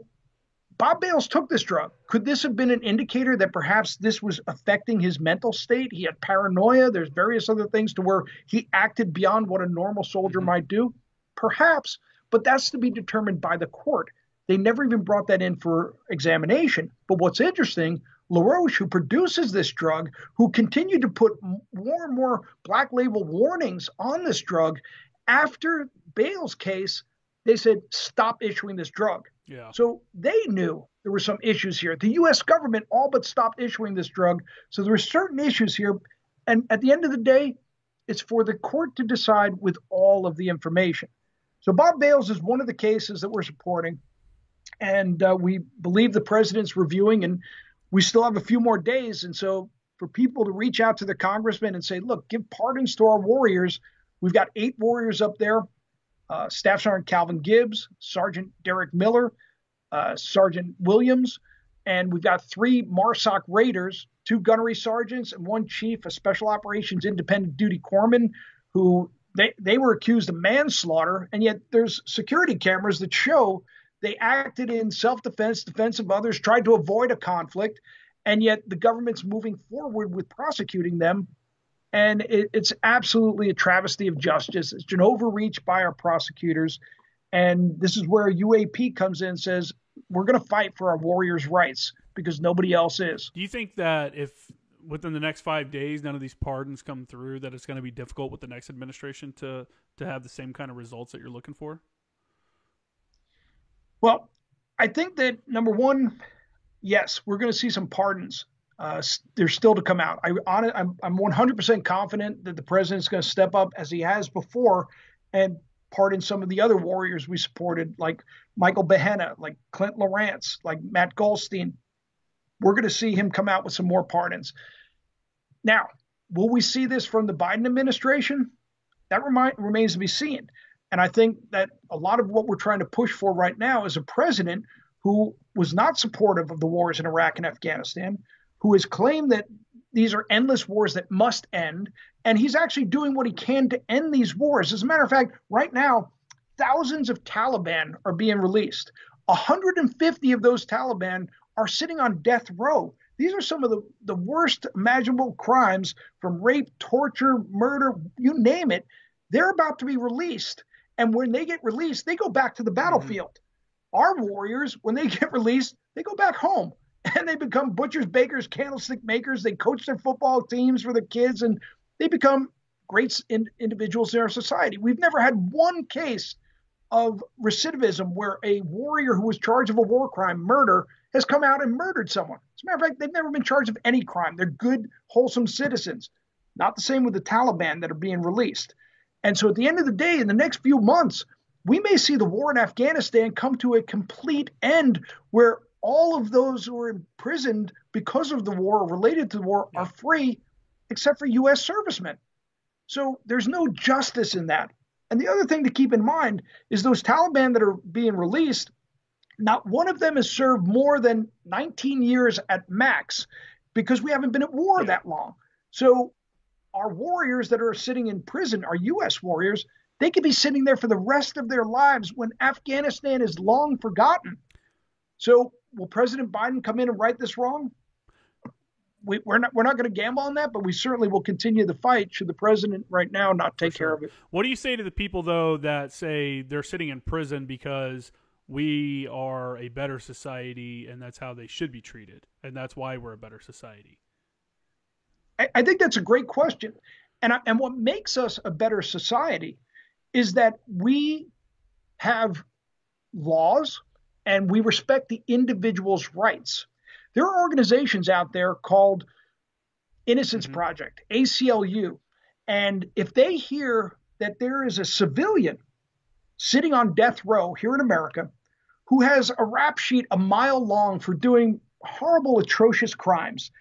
Bob Bales took this drug. Could this have been an indicator that perhaps this was affecting his mental state? He had paranoia. There's various other things to where he acted beyond what a normal soldier might do. Perhaps, but that's to be determined by the court. They never even brought that in for examination. But what's interesting, LaRoche, who produces this drug, who continued to put more and more black label warnings on this drug, after Bales' case, they said, stop issuing this drug. Yeah. So they knew there were some issues here. The U.S. government all but stopped issuing this drug. So there were certain issues here. And at the end of the day, it's for the court to decide with all of the information. So Bob Bales is one of the cases that we're supporting. And we believe the president's reviewing, and we still have a few more days. And so for people to reach out to the congressman and say, look, give pardons to our warriors. We've got 8 warriors up there, Staff Sergeant Calvin Gibbs, Sergeant Derek Miller, Sergeant Williams, and we've got 3 MARSOC Raiders, 2 gunnery sergeants, and 1 chief of Special Operations Independent Duty Corpsman, who they were accused of manslaughter, and yet there's security cameras that show they acted in self-defense, defense of others, tried to avoid a conflict, and yet the government's moving forward with prosecuting them. And it's absolutely a travesty of justice. It's an overreach by our prosecutors. And this is where UAP comes in and says, we're going to fight for our warriors' rights because nobody else is. Do you think that if within the next 5 days none of these pardons come through, that it's going to be difficult with the next administration to have the same kind of results that you're looking for? Well, I think that, number one, yes, we're going to see some pardons. There's still to come out. I'm 100% confident that the president's going to step up as he has before and pardon some of the other warriors we supported, like Michael Behenna, like Clint Lawrence, like Matt Goldstein. We're going to see him come out with some more pardons. Now, will we see this from the Biden administration? That remains to be seen. And I think that a lot of what we're trying to push for right now is a president who was not supportive of the wars in Iraq and Afghanistan, who has claimed that these are endless wars that must end. And he's actually doing what he can to end these wars. As a matter of fact, right now, thousands of Taliban are being released. 150 of those Taliban are sitting on death row. These are some of the worst imaginable crimes, from rape, torture, murder, you name it. They're about to be released. And when they get released, they go back to the battlefield. Our warriors, when they get released, they go back home and they become butchers, bakers, candlestick makers. They coach their football teams for their kids, and they become great individuals in our society. We've never had one case of recidivism where a warrior who was charged of a war crime, murder, has come out and murdered someone. As a matter of fact, they've never been charged of any crime. They're good, wholesome citizens. Not the same with the Taliban that are being released. And so at the end of the day, in the next few months, we may see the war in Afghanistan come to a complete end, where all of those who are imprisoned because of the war or related to the war are free, except for U.S. servicemen. So there's no justice in that. And the other thing to keep in mind is those Taliban that are being released, not one of them has served more than 19 years at max, because we haven't been at war that long. So our warriors that are sitting in prison, our U.S. warriors, they could be sitting there for the rest of their lives when Afghanistan is long forgotten. So will President Biden come in and right this wrong? We're not going to gamble on that, but we certainly will continue the fight should the president right now not take care of it. What do you say to the people, though, that say they're sitting in prison because we are a better society and that's how they should be treated, and that's why we're a better society? I think that's a great question. And what makes us a better society is that we have laws and we respect the individual's rights. There are organizations out there called Innocence Project, ACLU. And if they hear that there is a civilian sitting on death row here in America who has a rap sheet a mile long for doing horrible, atrocious crimes,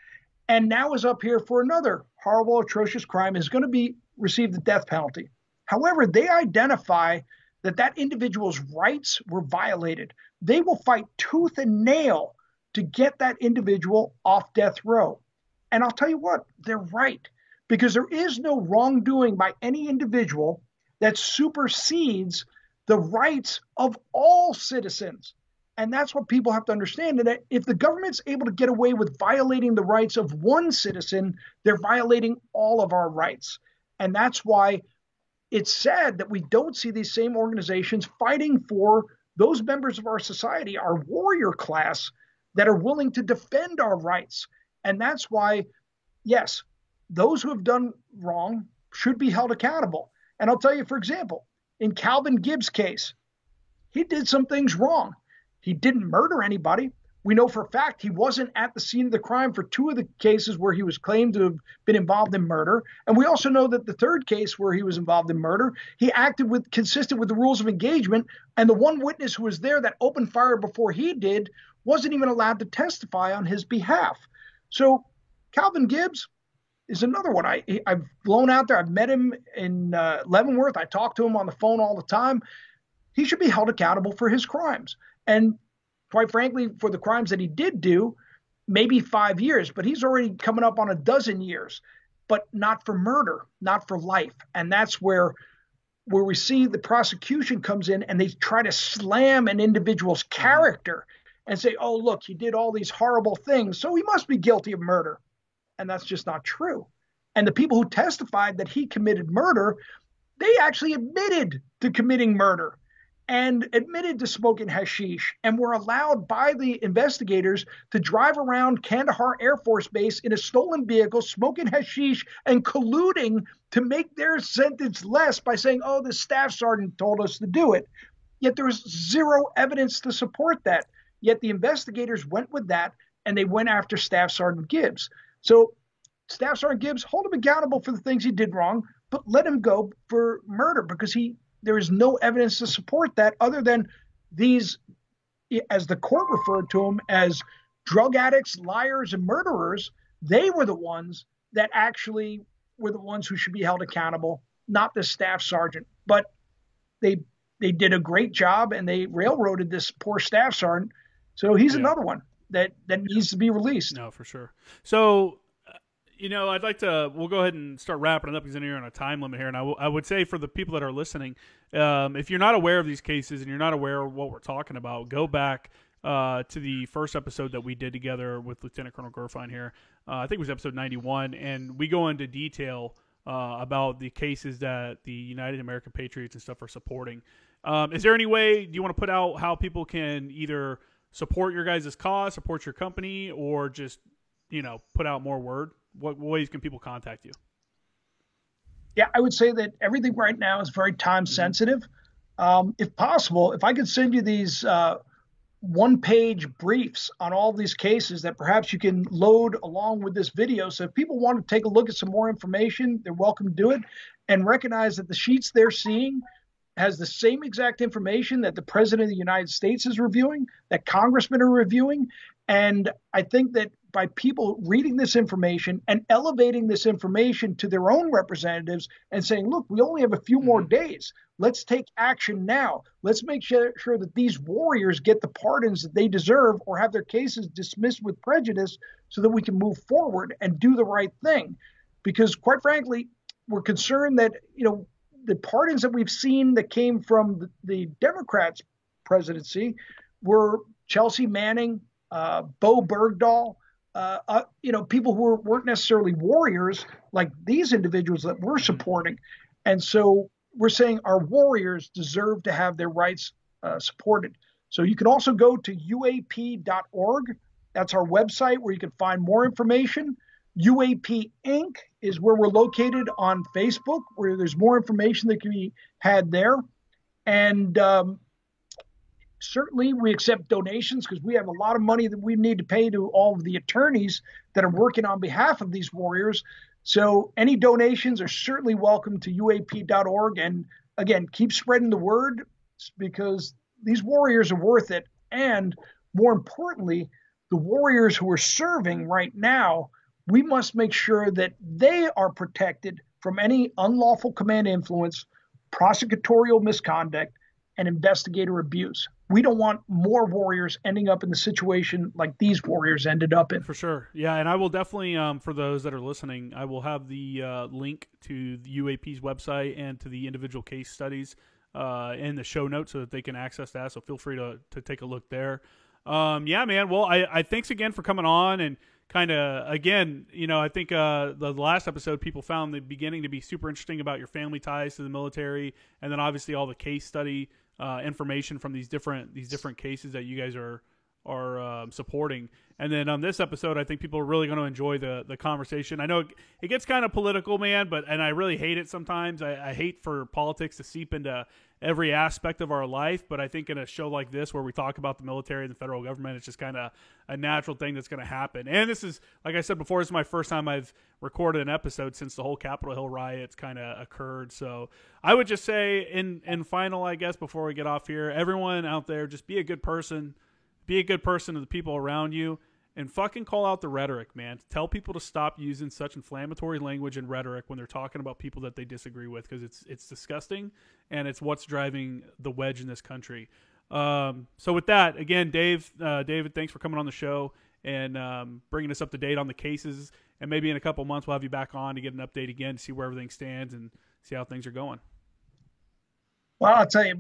and now is up here for another horrible, atrocious crime, is going to receive the death penalty. However, they identify that that individual's rights were violated. They will fight tooth and nail to get that individual off death row. And I'll tell you what, they're right, because there is no wrongdoing by any individual that supersedes the rights of all citizens. And that's what people have to understand. And that if the government's able to get away with violating the rights of one citizen, they're violating all of our rights. And that's why it's sad that we don't see these same organizations fighting for those members of our society, our warrior class, that are willing to defend our rights. And that's why, yes, those who have done wrong should be held accountable. And I'll tell you, for example, in Calvin Gibbs' case, he did some things wrong. He didn't murder anybody. We know for a fact he wasn't at the scene of the crime for two of the cases where he was claimed to have been involved in murder. And we also know that the third case where he was involved in murder, he acted consistent with the rules of engagement. And the one witness who was there that opened fire before he did wasn't even allowed to testify on his behalf. So Calvin Gibbs is another one. I've blown out there. I've met him in Leavenworth. I talk to him on the phone all the time. He should be held accountable for his crimes. And quite frankly, for the crimes that he did do, maybe 5 years, but he's already coming up on a dozen years, but not for murder, not for life. And that's where we see the prosecution comes in and they try to slam an individual's character and say, oh, look, he did all these horrible things, so he must be guilty of murder. And that's just not true. And the people who testified that he committed murder, they actually admitted to committing murder and admitted to smoking hashish, and were allowed by the investigators to drive around Kandahar Air Force Base in a stolen vehicle, smoking hashish and colluding to make their sentence less by saying, oh, the staff sergeant told us to do it. Yet there was zero evidence to support that. Yet the investigators went with that. and they went after Staff Sergeant Gibbs. So Staff Sergeant Gibbs, hold him accountable for the things he did wrong, but let him go for murder because there is no evidence to support that other than these, as the court referred to them, as drug addicts, liars, and murderers. They were the ones that actually were the ones who should be held accountable, not the staff sergeant. But they did a great job, and they railroaded this poor staff sergeant. So he's another one that needs to be released. No, for sure. So, I'd like we'll go ahead and start wrapping it up because you're on a time limit here. And I would say for the people that are listening, if you're not aware of these cases and you're not aware of what we're talking about, go back to the first episode that we did together with Lieutenant Colonel Gerfine here. I think it was episode 91. And we go into detail about the cases that the United American Patriots and stuff are supporting. Is there any way, do you want to put out how people can either support your guys' cause, support your company, or just, put out more word? What ways can people contact you? Yeah, I would say that everything right now is very time sensitive. If possible, if I could send you these one-page briefs on all these cases that perhaps you can load along with this video. So if people want to take a look at some more information, they're welcome to do it, and recognize that the sheets they're seeing has the same exact information that the President of the United States is reviewing, that congressmen are reviewing. And I think that by people reading this information and elevating this information to their own representatives and saying, look, we only have a few more days. Let's take action now. Let's make sure that these warriors get the pardons that they deserve or have their cases dismissed with prejudice so that we can move forward and do the right thing. Because quite frankly, we're concerned that, the pardons that we've seen that came from the Democrats' presidency were Chelsea Manning, Bo Bergdahl, people who weren't necessarily warriors like these individuals that we're supporting. And so we're saying our warriors deserve to have their rights supported. So you can also go to uap.org. That's our website where you can find more information. UAP Inc. is where we're located on Facebook, where there's more information that can be had there. And certainly we accept donations because we have a lot of money that we need to pay to all of the attorneys that are working on behalf of these warriors. So any donations are certainly welcome to uap.org. And again, keep spreading the word because these warriors are worth it. And more importantly, the warriors who are serving right now, we must make sure that they are protected from any unlawful command influence, prosecutorial misconduct, and investigator abuse. We don't want more warriors ending up in the situation like these warriors ended up in. For sure. Yeah, and I will definitely, for those that are listening, I will have the link to the UAP's website and to the individual case studies in the show notes so that they can access that. So feel free to take a look there. Yeah, man. Well, I thanks again for coming on and kind of, again, I think the last episode people found the beginning to be super interesting about your family ties to the military, and then obviously all the case study information from these different cases that you guys are supporting. And then on this episode, I think people are really going to enjoy the conversation. I know it gets kind of political, man, and I really hate it sometimes. I hate for politics to seep into every aspect of our life, but I think in a show like this where we talk about the military and the federal government, it's just kind of a natural thing that's going to happen. And this is, like I said before, this is my first time I've recorded an episode since the whole Capitol Hill riots kind of occurred. So I would just say in final, I guess, before we get off here, everyone out there, just be a good person. Be a good person to the people around you and fucking call out the rhetoric, man. Tell people to stop using such inflammatory language and rhetoric when they're talking about people that they disagree with, because it's disgusting and it's what's driving the wedge in this country. So with that, again, David, thanks for coming on the show and bringing us up to date on the cases. And maybe in a couple months we'll have you back on to get an update again to see where everything stands and see how things are going. Well, I'll tell you,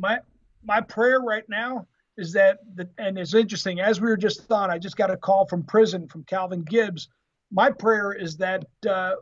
my prayer right now is that, and it's interesting, as we were just on, I just got a call from prison from Calvin Gibbs. My prayer is that the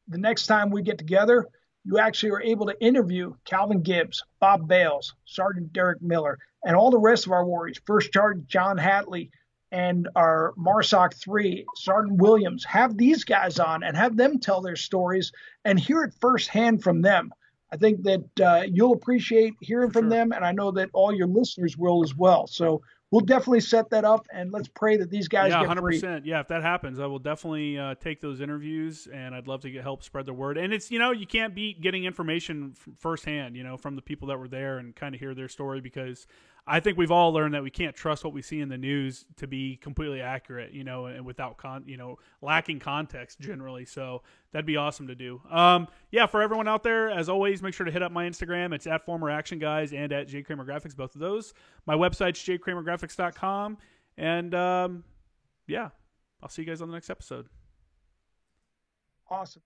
next time we get together, you actually are able to interview Calvin Gibbs, Bob Bales, Sergeant Derek Miller, and all the rest of our warriors, First Sergeant John Hatley, and our MARSOC 3, Sergeant Williams. Have these guys on and have them tell their stories and hear it firsthand from them. I think that you'll appreciate hearing from them, and I know that all your listeners will as well. So we'll definitely set that up, and let's pray that these guys Yeah, get 100%. free. Yeah, if that happens, I will definitely take those interviews, and I'd love to help spread the word. And it's, you can't beat getting information firsthand, from the people that were there and kind of hear their story, because I think we've all learned that we can't trust what we see in the news to be completely accurate, and without lacking context generally. So that'd be awesome to do. Yeah, for everyone out there, as always, make sure to hit up my Instagram. It's at Former Action Guys and at J Kramer Graphics, both of those. My website's jkramergraphics.com. And yeah, I'll see you guys on the next episode. Awesome.